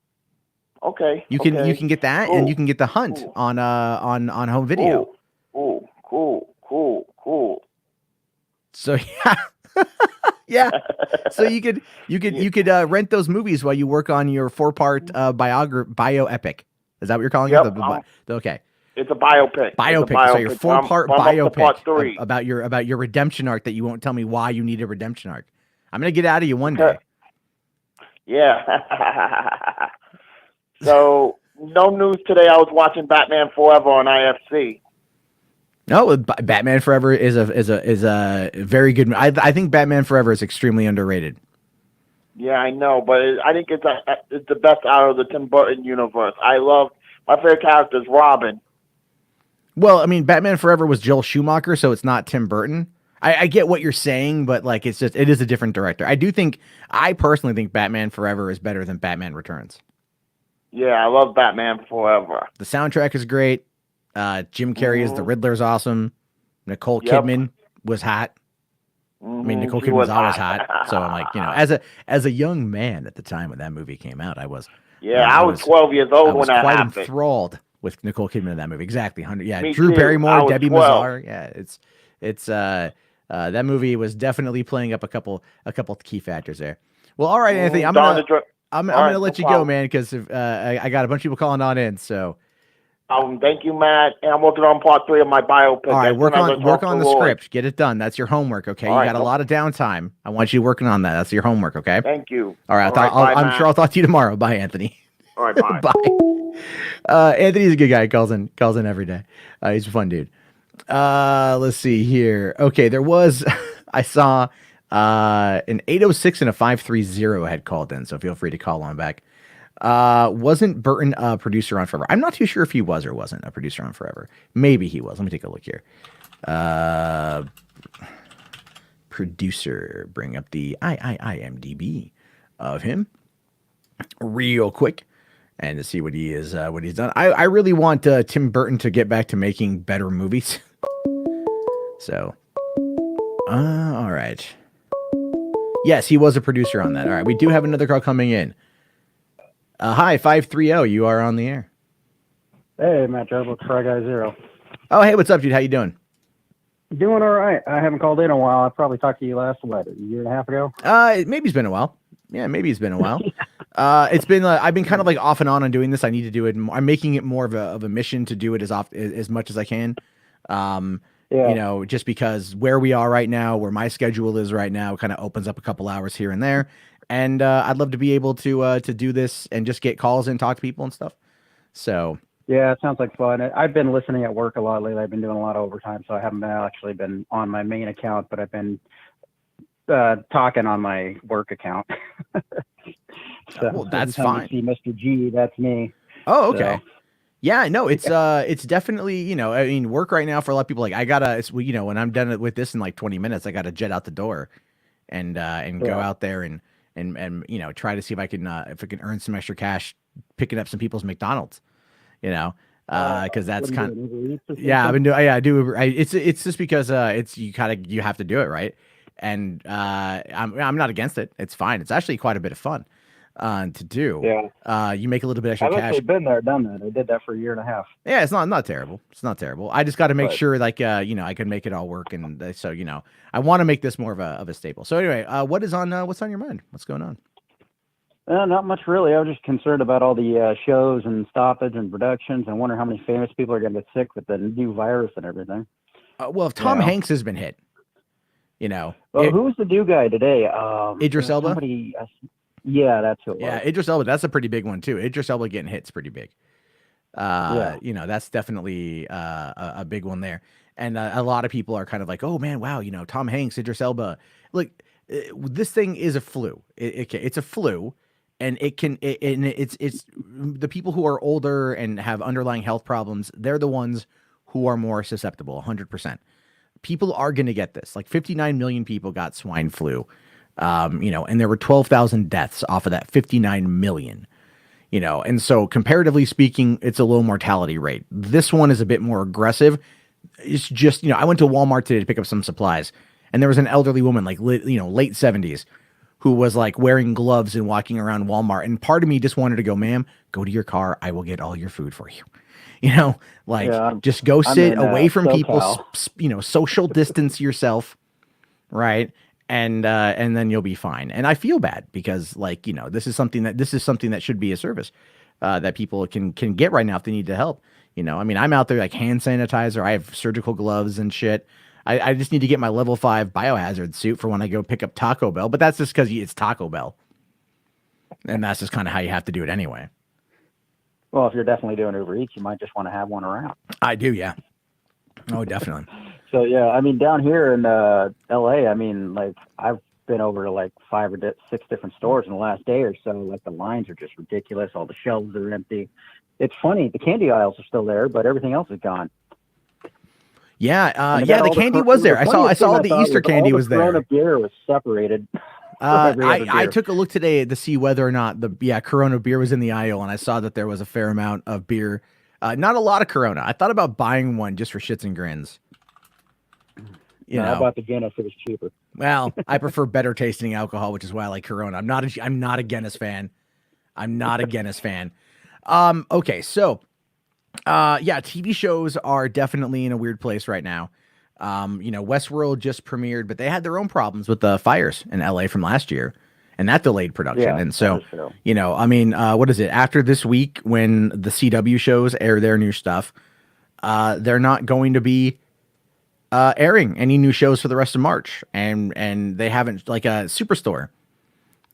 Okay. You can get that, and you can get The Hunt on home video. Cool. So yeah. So you could rent those movies while you work on your 4-part bioepic. Is that what you're calling it? Okay. It's a biopic. So your 4-part biopic part 3. about your redemption arc that you won't tell me why you need a redemption arc. I'm gonna get out of you one day. Yeah. So, no news today. I was watching Batman Forever on IFC. No, Batman Forever is a very good. I think Batman Forever is extremely underrated. Yeah, I know, but I think it's the best out of the Tim Burton universe. I love my favorite character is Robin. Well, I mean, Batman Forever was Joel Schumacher, so it's not Tim Burton. I get what you're saying, but like it is a different director. I personally think Batman Forever is better than Batman Returns. Yeah, I love Batman Forever. The soundtrack is great. Jim Carrey as the Riddler is awesome. Nicole Yep. Kidman was hot. I mean, Nicole She Kidman was was always hot. hot. So I'm like, as a young man at the time when that movie came out, I was I was 12 years old when that quite happened. enthralled with Nicole Kidman in that movie. Exactly, 100. Yeah, Me Drew too. I Barrymore, was Debbie 12. Mazar. Yeah, it's that movie was definitely playing up a couple key factors there. Well, all right, Anthony, I'm Don the gonna Dra- I'm All gonna right, let no you go, problem. man, because I got a bunch of people calling on in. So Thank you, Matt. And I'm working on part 3 of my biopic. all right, That's when I'm gonna work talk on to the Lloyd. script. Get it done. That's your homework. Okay, All you right, got a no- lot of downtime. I want you working on that. That's your homework. Okay. Thank you. All right. Bye, I'm Matt. sure I'll talk to you tomorrow. Bye, Anthony. All right, bye. Bye. Anthony's a good guy. He calls in every day. He's a fun dude. Let's see here. Okay, there was I saw an 806 and a 530 had called in, so feel free to call on back. Wasn't Burton a producer on Forever? I'm not too sure if he was or wasn't a producer on Forever. Maybe he was. Let me take a look here. Producer, bring up the IMDb of him real quick and to see what he's done. I really want Tim Burton to get back to making better movies. So, all right. Yes, he was a producer on that. All right, we do have another call coming in. Hi, 530. You are on the air. Hey, Matt Jarbo, Try Guy Zero. Oh, hey, what's up, dude? How you doing? Doing all right. I haven't called in a while. I probably talked to you last, a year and a half ago? Maybe it's been a while. Yeah, maybe it's been a while. It's been I've been kind of like off and on doing this. I need to do it. I'm making it more of a mission to do it as much as I can. Yeah. Just because where we are right now, where my schedule is right now, kind of opens up a couple hours here and there. And I'd love to be able to do this and just get calls and talk to people and stuff. So Yeah, it sounds like fun. I've been listening at work a lot lately. I've been doing a lot of overtime, so I haven't actually been on my main account, but I've been talking on my work account. So well, that's anytime fine. you see Mr. G, that's me. Oh, okay. So, Yeah, no, it's definitely, I mean, work right now for a lot of people. Like when I'm done with this in like 20 minutes, I gotta jet out the door and go Yeah. out there and try to see if I can earn some extra cash picking up some people's McDonald's, because that's what kind are you doing, Uber Eats or yeah, I've something? been doing. Yeah, I do. It's just because you have to do it, right? And I'm not against it. It's fine. It's actually quite a bit of fun to do. Yeah. You make a little bit extra I've cash. actually been there, done that. I did that for a year and a half. Yeah, it's not terrible. It's not terrible. I just got to make But- sure, like, I can make it all work, and so I want to make this more of a staple. So anyway, what's on your mind? What's going on? Not much really. I was just concerned about all the shows and stoppage and productions. I wonder how many famous people are going to get sick with the new virus and everything. Well, if Tom Yeah. Hanks has been hit, Well, who's the new guy today? Idris Elba? Somebody, yeah, that's who it yeah, was. Idris Elba. That's a pretty big one too. Idris Elba getting hit's pretty big. That's definitely a big one there. And a lot of people are kind of like, oh man, wow, Tom Hanks, Idris Elba. Look, this thing is a flu. It's a flu. And it's the people who are older and have underlying health problems. They're the ones who are more susceptible. 100%. People are going to get this. Like 59 million people got swine flu, and there were 12,000 deaths off of that 59 million. And so comparatively speaking, it's a low mortality rate. This one is a bit more aggressive. It's just I went to Walmart today to pick up some supplies, and there was an elderly woman, like late 70s. Who was like wearing gloves and walking around Walmart. And part of me just wanted to go, ma'am, go to your car. I will get all your food for you. Just go sit in, away from people, SoCal. social distance yourself. Right. And then you'll be fine. And I feel bad because this is something that should be a service that people can get right now if they need the help. I mean, I'm out there like hand sanitizer. I have surgical gloves and shit. I just need to get my level 5 biohazard suit for when I go pick up Taco Bell, but that's just because it's Taco Bell. And that's just kind of how you have to do it anyway. Well, if you're definitely doing Uber Eats, you might just want to have one around. I do, yeah. Oh, definitely. So yeah, I mean down here in LA, I mean like I've been over to like 6 different stores in the last day or so. Like the lines are just ridiculous. All the shelves are empty. It's funny. The candy aisles are still there, but everything else is gone. Yeah, And yeah, the candy was there. The I funniest thing saw I the thought Easter was all candy the was Corona there. beer was separated from every other I beer. took a look today to see whether or not the Corona beer was in the aisle, and I saw that there was a fair amount of beer. Not a lot of Corona. I thought about buying one just for shits and grins. You No, I know, bought the Guinness. It was cheaper. well, I prefer better tasting alcohol, which is why I like Corona. I'm not a Guinness fan. I'm not a Guinness fan. Okay, so yeah, TV shows are definitely in a weird place right now. Westworld just premiered, but they had their own problems with the fires in LA from last year, and that delayed production. Yeah, And so, that is true. I mean, what is it? After this week, when the CW shows air their new stuff, they're not going to be airing any new shows for the rest of March, and they haven't, like a Superstore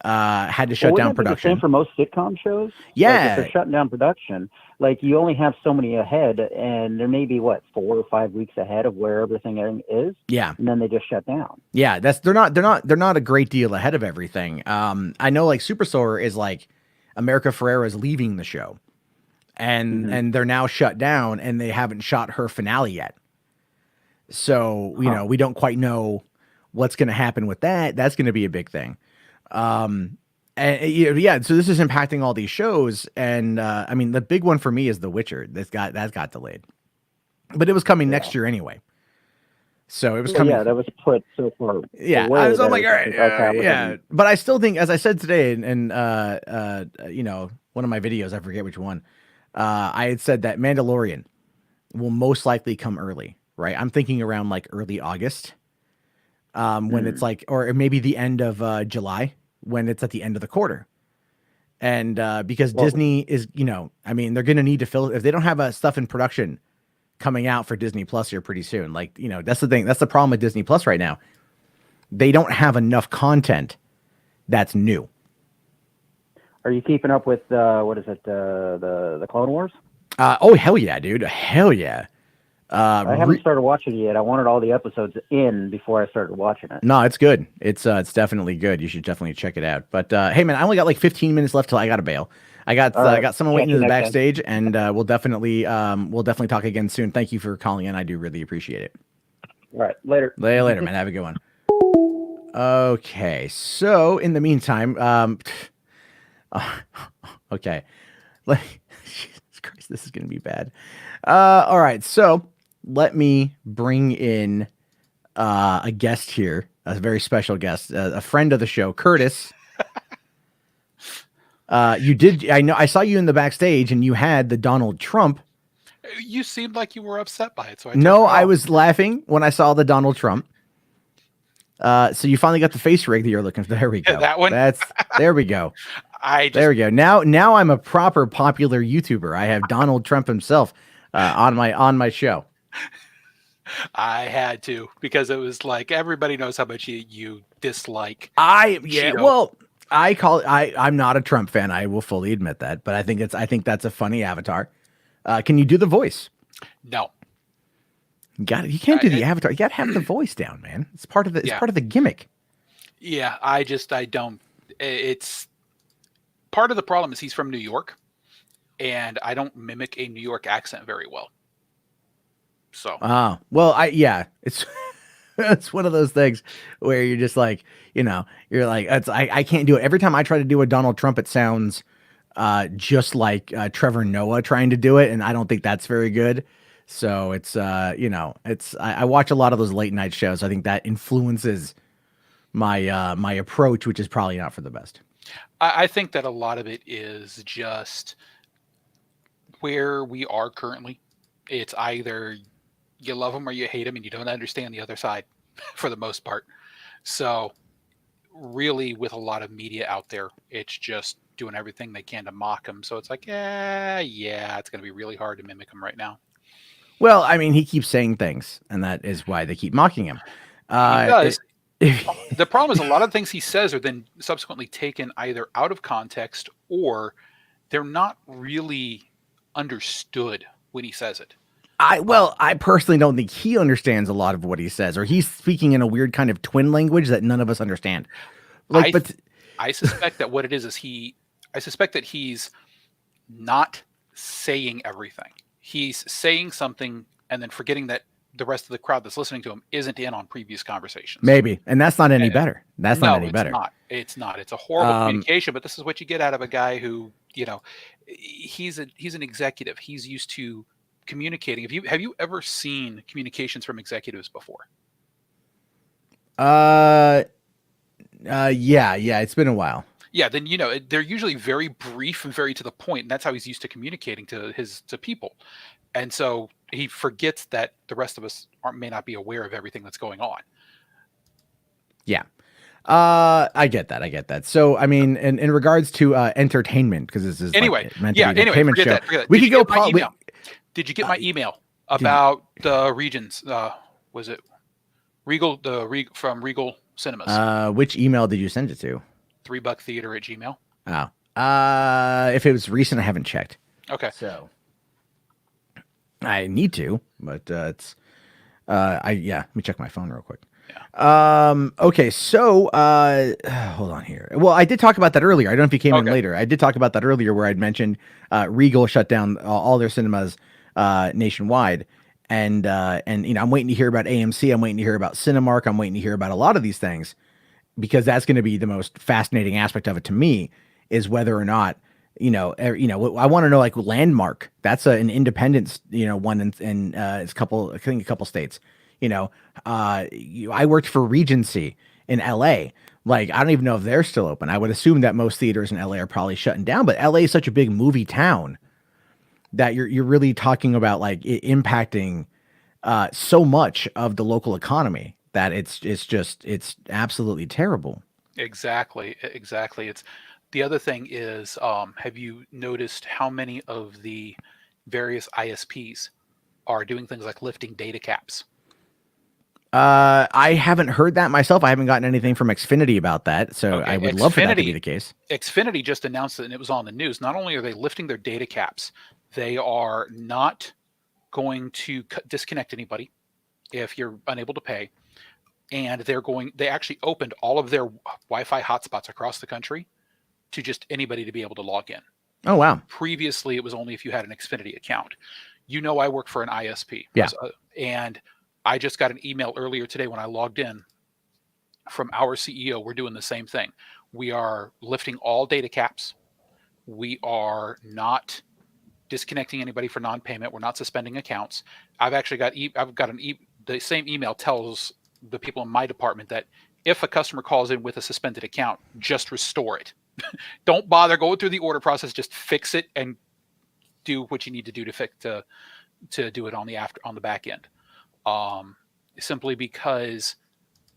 had to shut Well, down wouldn't that be the production. same for most sitcom shows? Yeah. Like if they're shutting down production, like you only have so many ahead, and there may be 4 or 5 weeks ahead of where everything is. Yeah. And then they just shut down. Yeah, they're not a great deal ahead of everything. I know like Superstore is like America Ferrera is leaving the show, and they're now shut down, and they haven't shot her finale yet. So we don't quite know what's going to happen with that. That's going to be a big thing. And yeah, so this is impacting all these shows, and I mean the big one for me is The Witcher. That got delayed, but it was coming next year anyway. So it was coming. Yeah, that was put so far. Yeah, away I'm like, that all right, it's okay, yeah. But I still think, as I said today, in one of my videos, I forget which one, I had said that Mandalorian will most likely come early. Right, I'm thinking around like early August, when it's like, or maybe the end of July, when it's at the end of the quarter. And because Disney is, I mean, they're going to need to fill, if they don't have stuff in production coming out for Disney Plus here pretty soon. Like, that's the thing. That's the problem with Disney Plus right now. They don't have enough content that's new. Are you keeping up with what is it? The Clone Wars? Oh hell yeah, dude! Hell yeah. I haven't started watching it yet. I wanted all the episodes in before I started watching it. No, it's good. It's definitely good. You should definitely check it out. But hey, man, I only got like 15 minutes left till I got to bail. I got someone waiting in the backstage, and we'll definitely talk again soon. Thank you for calling in. I do really appreciate it. All right, later. Later, man. Have a good one. Okay, so in the meantime, okay, Jesus Christ, this is gonna be bad. All right, so let me bring in a guest here, a very special guest, a friend of the show, Curtis. I saw you in the backstage, and you had the Donald Trump. You seemed like you were upset by it, so I was laughing when I saw the Donald Trump. So you finally got the face rig that you're looking for. There we go. Yeah, that one. There we go. There we go. Now I'm a proper popular YouTuber. I have Donald Trump himself on my show. I had to, because it was like everybody knows how much you dislike. Well, I'm not a Trump fan. I will fully admit that, but I think that's a funny avatar. Can you do the voice? No. You can't do the avatar. You got to have the voice down, man. It's part of the gimmick. Yeah, I don't. It's part of the problem is he's from New York, and I don't mimic a New York accent very well. So. It's it's one of those things where you're just like, you're like, I can't do it. Every time I try to do a Donald Trump, it sounds just like Trevor Noah trying to do it, and I don't think that's very good. So it's I watch a lot of those late night shows. I think that influences my my approach, which is probably not for the best. I think that a lot of it is just where we are currently. It's either you love them or you hate them, and you don't understand the other side for the most part. So really, with a lot of media out there, it's just doing everything they can to mock him. So it's like, yeah, it's going to be really hard to mimic him right now. Well, I mean, he keeps saying things, and that is why they keep mocking him. He does. The problem is a lot of things he says are then subsequently taken either out of context, or they're not really understood when he says it. I personally don't think he understands a lot of what he says, or he's speaking in a weird kind of twin language that none of us understand. Like, I suspect that what it is I suspect that he's not saying everything. He's saying something and then forgetting that the rest of the crowd that's listening to him isn't in on previous conversations. maybe, and that's not any better. That's not any better. It's not. It's a horrible communication, but this is what you get out of a guy who, he's an executive. He's used to communicating. Have you ever seen communications from executives before? Yeah, it's been a while. Yeah, then they're usually very brief and very to the point, and that's how he's used to communicating to people. And so he forgets that the rest of us may not be aware of everything that's going on. Yeah. I get that. So, I mean, in regards to entertainment, because this is meant to be an entertainment show. Forget that. We could go. Did you get my email about the regions? Was it Regal? From Regal Cinemas. Which email did you send it to? $3theater@gmail. Oh, if it was recent, I haven't checked. Okay. So I need to, but it's let me check my phone real quick. Yeah. Okay, so hold on here. Well, I did talk about that earlier. I don't know if you came in later. I did talk about that earlier where I'd mentioned Regal shut down all their cinemas nationwide. And I'm waiting to hear about AMC. I'm waiting to hear about Cinemark. I'm waiting to hear about a lot of these things, because that's going to be the most fascinating aspect of it to me, is whether or not, I want to know, like Landmark, that's an independent, one in it's a couple states, I worked for Regency in LA. Like, I don't even know if they're still open. I would assume that most theaters in LA are probably shutting down, but LA is such a big movie town that you're really talking about like it impacting so much of the local economy that it's absolutely terrible. Exactly. It's the other thing is, have you noticed how many of the various ISPs are doing things like lifting data caps? I haven't heard that myself. I haven't gotten anything from Xfinity about that, so I would love for that to be the case. Xfinity just announced it, and it was on the news. Not only are they lifting their data caps, they are not going to disconnect anybody if you're unable to pay. And they actually opened all of their Wi-Fi hotspots across the country to just anybody to be able to log in. Oh, wow. Previously, it was only if you had an Xfinity account. I work for an ISP. Yeah. And I just got an email earlier today when I logged in from our CEO. We're doing the same thing. We are lifting all data caps. We are not disconnecting anybody for non-payment. We're not suspending accounts. I've actually got the same email tells the people in my department that if a customer calls in with a suspended account, just restore it. Don't bother going through the order process. Just fix it and do what you need to do to do it on the back end. Simply because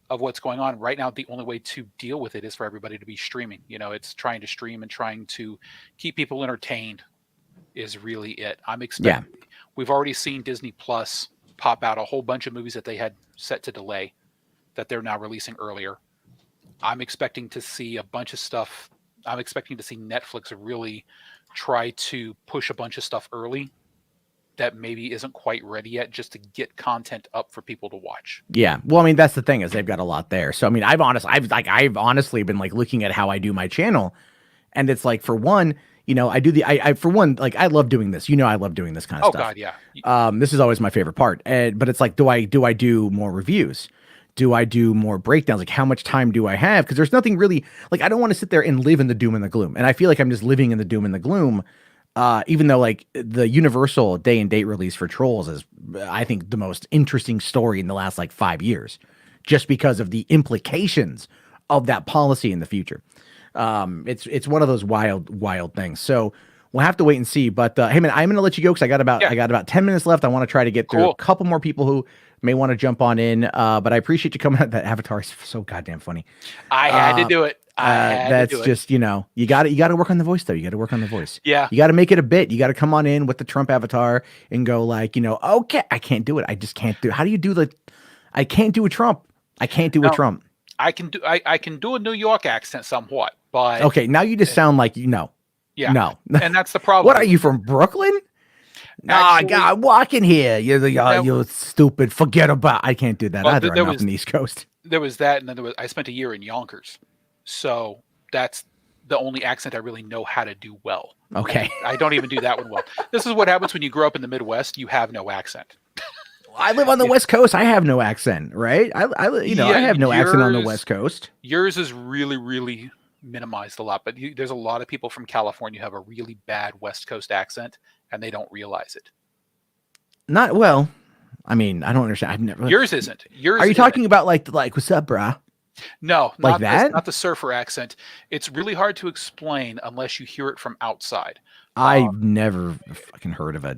of what's going on right now, the only way to deal with it is for everybody to be streaming. It's trying to stream and trying to keep people entertained is really it. I'm expecting. Yeah. We've already seen Disney Plus pop out a whole bunch of movies that they had set to delay that they're now releasing earlier. I'm expecting to see a bunch of stuff. I'm expecting to see Netflix really try to push a bunch of stuff early that maybe isn't quite ready yet, just to get content up for people to watch. Yeah. Well, I mean, that's the thing, is they've got a lot there. So, I mean, I've honestly been like looking at how I do my channel, and it's like, for one, I love doing this. I love doing this kind of stuff. Oh God, yeah. This is always my favorite part. But it's like, do I do more reviews? Do I do more breakdowns? Like, how much time do I have? Because there's nothing really, like, I don't want to sit there and live in the doom and the gloom. And I feel like I'm just living in the doom and the gloom. Even though, like, the Universal day and date release for Trolls is, I think, the most interesting story in the last, like, 5 years, just because of the implications of that policy in the future. It's one of those wild things. So we'll have to wait and see. But hey, man, I'm going to let you go because I got about 10 minutes left. I want to try to get through a couple more people who may want to jump on in. But I appreciate you coming out. That Avatar is so goddamn funny. I had to do it. That's just, you got to work on the voice though. You got to work on the voice. Yeah. You got to make it a bit. You got to come on in with the Trump avatar and go like, okay, I can't do it. I just can't do it. How do you do I can't do a Trump. I can't do a Trump. I can do a New York accent somewhat, but okay. Now you just sound like, yeah, no. And that's the problem. What are you, from Brooklyn? Nah, Actually, God, I'm walking here. Now- You're stupid. Forget about. I can't do that Well, either. there I'm up was- in the East Coast. there was that, and then I spent a year in Yonkers, so that's the only accent I really know how to do well. Okay. I don't even do that one well. This is what happens when you grow up in the Midwest. You have no accent. I live on the West Coast. I have no accent, right? I have no accent on the West Coast. Yours is really, really minimized a lot, but there's a lot of people from California who have a really bad West Coast accent, and they don't realize it. Not well. I mean, I don't understand. I've never. Yours isn't. Yours. Are you isn't. talking about like what's up, brah? No, Like not that? Not the surfer accent. It's really hard to explain unless you hear it from outside. I've never fucking heard of a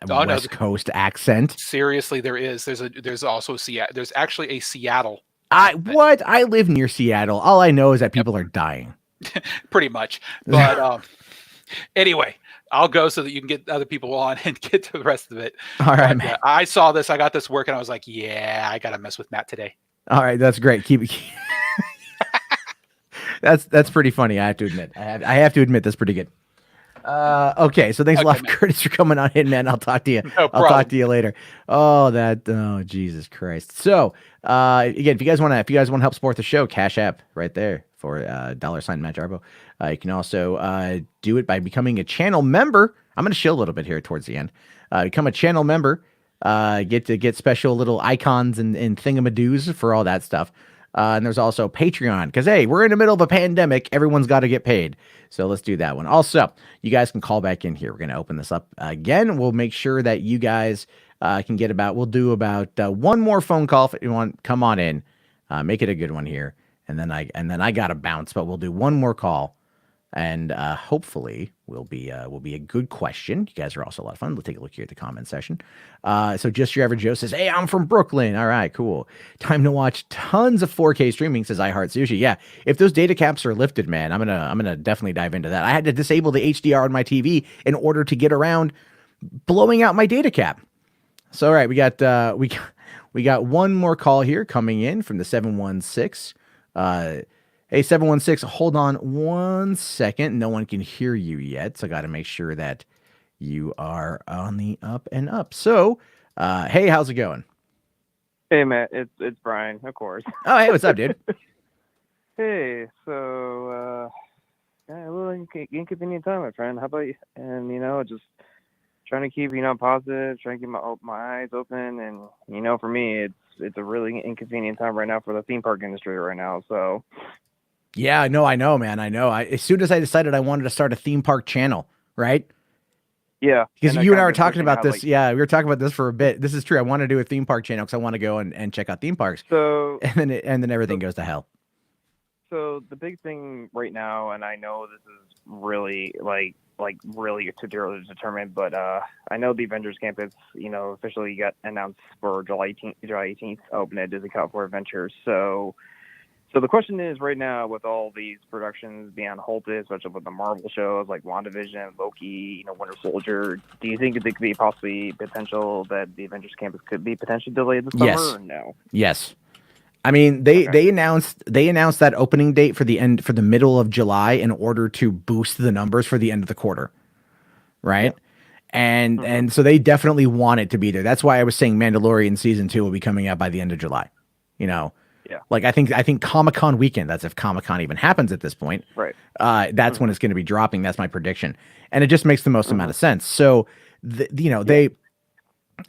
no, West Coast accent. Seriously, there is. There's also Seattle. There's actually a Seattle. I live near Seattle. All I know is that people are dying. Pretty much. But anyway, I'll go so that you can get other people on and get to the rest of it. All right, But, man. I saw this. I got this work, and I was like, yeah, I got to mess with Matt today. All right, that's great. Keep it. That's pretty funny. I have to admit. I have to admit that's pretty good. Okay, so thanks a lot, Okay, man. Curtis, for coming on in, man. I'll talk to you. No I'll problem. talk to you later. Oh, Jesus Christ. So, again, if you guys want to help support the show, Cash App right there for $ Matt Jarbo. You can also do it by becoming a channel member. I'm going to chill a little bit here towards the end. Become a channel member. Get special little icons and thingamadoos for all that stuff. And there's also Patreon, because, hey, we're in the middle of a pandemic. Everyone's got to get paid. So let's do that one. Also, you guys can call back in here. We're going to open this up again. We'll make sure that you guys can get we'll do about one more phone call if you want. Come on in. Make it a good one here. And then I got to bounce, but we'll do one more call. And hopefully will be a good question. You guys are also a lot of fun. We'll take a look here at the comment section. So Just Your Average Joe says, "Hey, I'm from Brooklyn. All right, cool. Time to watch tons of 4K streaming," says I Heart Sushi. Yeah, if those data caps are lifted, man, I'm gonna definitely dive into that. I had to disable the HDR on my TV in order to get around blowing out my data cap. So all right, we got one more call here coming in from the 716. Hey, 716, hold on 1 second. No one can hear you yet, so I got to make sure that you are on the up and up. So, hey, how's it going? Hey, Matt, it's Brian, of course. Oh, hey, what's up, dude? Hey, so, yeah, a little inconvenient time, my friend. How about you? And, just trying to keep, positive, trying to keep my eyes open. And, for me, it's a really inconvenient time right now for the theme park industry right now, so... Yeah, no, I know, man. I know. As soon as I decided I wanted to start a theme park channel, right? Yeah. Because you and I were talking about how, this. Yeah, we were talking about this for a bit. This is true. I want to do a theme park channel because I want to go and check out theme parks. So, and then everything goes to hell. So the big thing right now, and I know this is really like really too early to determine, but I know the Avengers Campus, officially got announced for July 18th, open at Disney California Adventures. So the question is right now, with all these productions being halted, especially with the Marvel shows like WandaVision, Loki, Winter Soldier, do you think there could be possibly potential that the Avengers Campus could be potentially delayed this summer? Yes. Or no? Yes. I mean, they announced that opening date for the middle of July in order to boost the numbers for the end of the quarter, right? Yeah. And so they definitely want it to be there. That's why I was saying Mandalorian season 2 will be coming out by the end of July. Yeah. Like I think Comic-Con weekend, that's if Comic-Con even happens at this point. Right. That's when it's going to be dropping. That's my prediction. And it just makes the most amount of sense. So, they,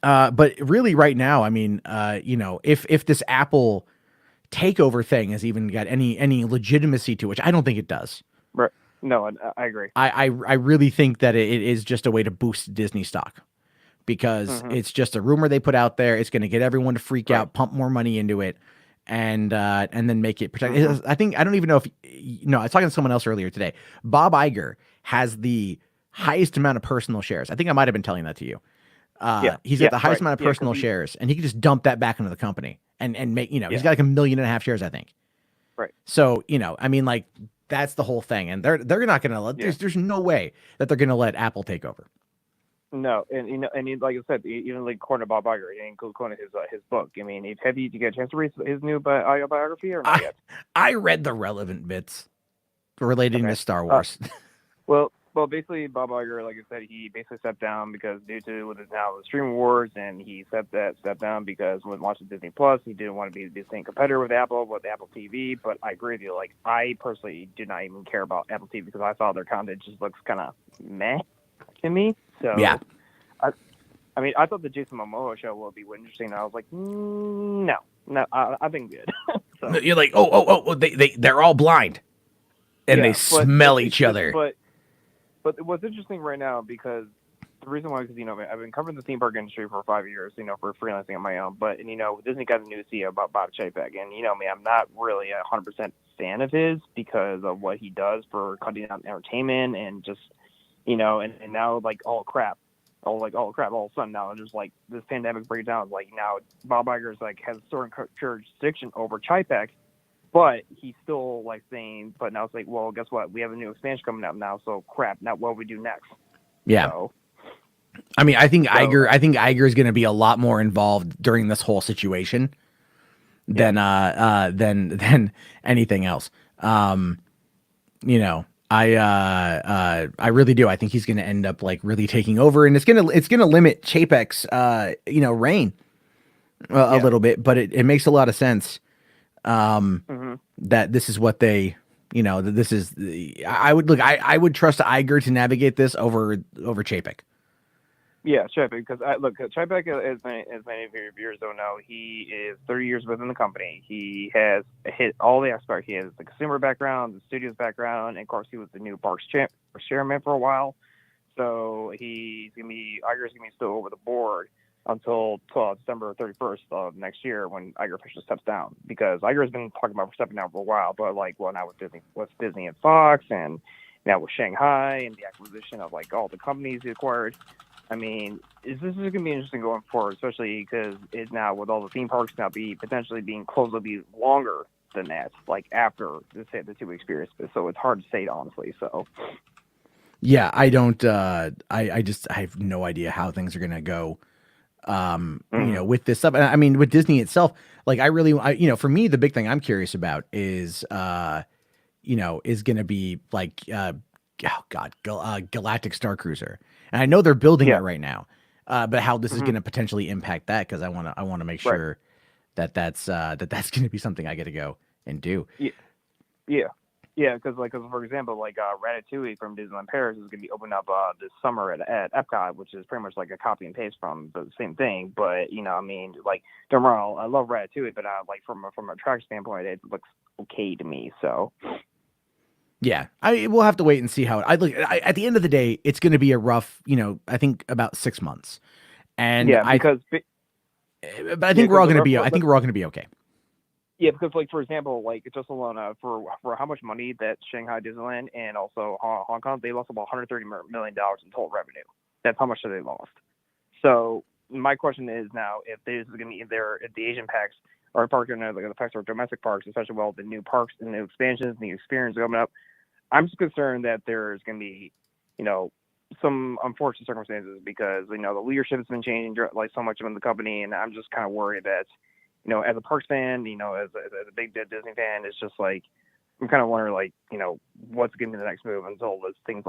but really right now, I mean, if this Apple takeover thing has even got any legitimacy to it, which I don't think it does. Right. No, I agree. I really think that it is just a way to boost Disney stock because it's just a rumor they put out there. It's going to get everyone to freak out, pump more money into it. And then make it protect. I don't even know if I was talking to someone else earlier today. Bob Iger has the highest amount of personal shares. I think I might have been telling that to you. He's got the highest amount of personal shares, and he can just dump that back into the company and make, he's got like 1.5 million shares, I think. Right. So, I mean, like that's the whole thing. And they're not going to let, there's no way that they're going to let Apple take over. No, and like I said, even like according to Bob Iger, according to his book. I mean, have you get a chance to read his new biography or not yet? I read the relevant bits relating to Star Wars. Well, Well, basically, Bob Iger, like I said, he basically stepped down because due to with now the streaming wars, and he stepped down because when watching Disney Plus, he didn't want to be the same competitor with Apple TV. But I agree with you. Like, I personally did not even care about Apple TV because I thought their content just looks kind of meh to me. So Yeah. I mean, I thought the Jason Momoa show would be interesting. And I was like, no, I've been good. So, You're like, they're all blind, and they smell each other. But what's interesting right now, because the reason why, because, I've been covering the theme park industry for 5 years, for freelancing on my own. But, Disney got a new CEO about Bob Chapek. And, me, I'm not really a 100% fan of his because of what he does for cutting out entertainment and just, and now, like, all of a sudden now, there's, like, this pandemic breakdown. Like, now Bob Iger's, like, has a certain jurisdiction over Chapek. But he's still like saying, but now it's like, well, guess what? We have a new expansion coming up now, so crap. Now what do we do next? Yeah. So, I mean, I think Iger is going to be a lot more involved during this whole situation than anything else. I really do. I think he's going to end up like really taking over, and it's going to limit Chapek's reign a little bit, but it makes a lot of sense. That this is what they, that this is. I would trust Iger to navigate this over Chapek. Yeah, Chapek, because Chapek, as many of your viewers don't know, he is 30 years within the company. He has hit all the aspects. He has the consumer background, the studios background, and of course he was the new parks chairman for a while. So Iger's gonna be still over the board until December 31st of next year when Iger officially steps down, because Iger has been talking about stepping down for a while, but now with Disney and Fox, and now with Shanghai and the acquisition of like all the companies he acquired. I mean, this is going to be interesting going forward, especially because it now with all the theme parks now potentially being closed, will be longer than that, like after the 2-week experience. So it's hard to say honestly. So. Yeah, I don't. I have no idea how things are going to go. With this stuff. I mean, with Disney itself, like for me, the big thing I'm curious about is going to be like, Galactic Star Cruiser. And I know they're building it right now, but how this is going to potentially impact that. Cause I want to make sure that's going to be something I get to go and do. Yeah, because for example, Ratatouille from Disneyland Paris is going to be opening up this summer at Epcot, which is pretty much like a copy and paste from the same thing. But don't get me wrong, I love Ratatouille, but from a track standpoint, it looks okay to me. So. Yeah, we'll have to wait and see how at the end of the day, it's going to be a rough, I think about 6 months, and but I think we're all going to be. I think we're all going to be okay. Yeah, because for example, just alone for how much money that Shanghai Disneyland and also Hong Kong, they lost about $130 million in total revenue. That's how much they lost. So my question is now, if this is going to be if the Asian parks or the parks or domestic parks, especially the new parks and new expansions, new experience coming up, I'm just concerned that there's going to be, some unfortunate circumstances because the leadership has been changing so much in the company, and I'm just kind of worried that. As a Parks fan, as a big Disney fan, it's just I'm kind of wondering, what's going to be the next move until this things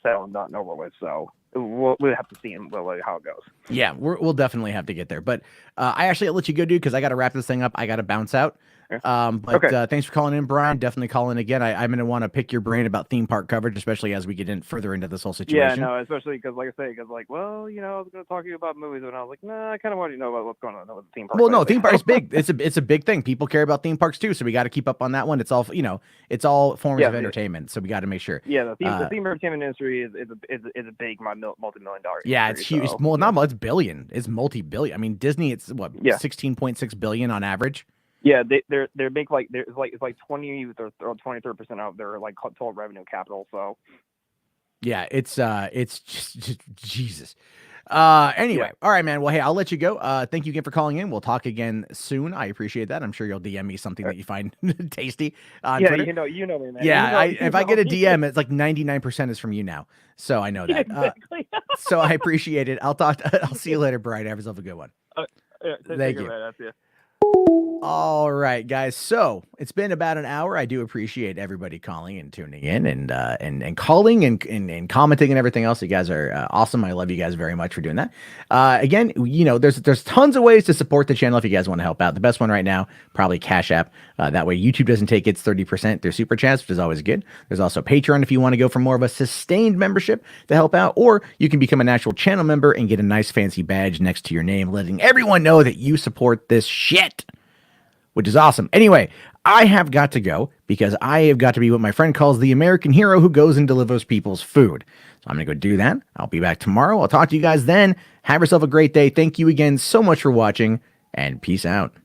settle and done over with. So we'll have to see how it goes. Yeah, we'll definitely have to get there. But I'll let you go, dude, because I got to wrap this thing up. I got to bounce out. Thanks for calling in, Brian. Definitely calling again. I'm going to want to pick your brain about theme park coverage, especially as we get further into this whole situation. Yeah, no, especially because, I was going to talk to you about movies, and I was like, nah, I kind of want to know about what's going on with the theme park. Well, no, theme park is big. It's a big thing. People care about theme parks too, so we got to keep up on that one. It's all it's all forms of entertainment, so we got to make sure. Yeah, the theme entertainment industry is a big multi-million dollar. Yeah, it's huge. It's billion. It's multi-billion. I mean, Disney, it's 16.6 billion on average. Yeah, they make it's like 20 or 23% of their total revenue capital. So yeah, it's just Jesus. Anyway, all right, man. Well, hey, I'll let you go. Thank you again for calling in. We'll talk again soon. I appreciate that. I'm sure you'll DM me something that you find tasty on Twitter. you know me, man. Yeah, if I get a DM, it's like 99% is from you now. So I know that. Exactly. So I appreciate it. I'll see you later, Brian. Have yourself a good one. Thank you. Man. That's it. All right, guys. So it's been about an hour. I do appreciate everybody calling and tuning in and calling and commenting and everything else. You guys are awesome. I love you guys very much for doing that. Again, there's tons of ways to support the channel if you guys want to help out. The best one right now, probably Cash App. That way YouTube doesn't take its 30% through Super Chats, which is always good. There's also Patreon if you want to go for more of a sustained membership to help out, or you can become a natural channel member and get a nice fancy badge next to your name, letting everyone know that you support this shit, which is awesome. Anyway, I have got to go because I have got to be what my friend calls the American hero who goes and delivers people's food. So I'm going to go do that. I'll be back tomorrow. I'll talk to you guys then. Have yourself a great day. Thank you again so much for watching, and peace out.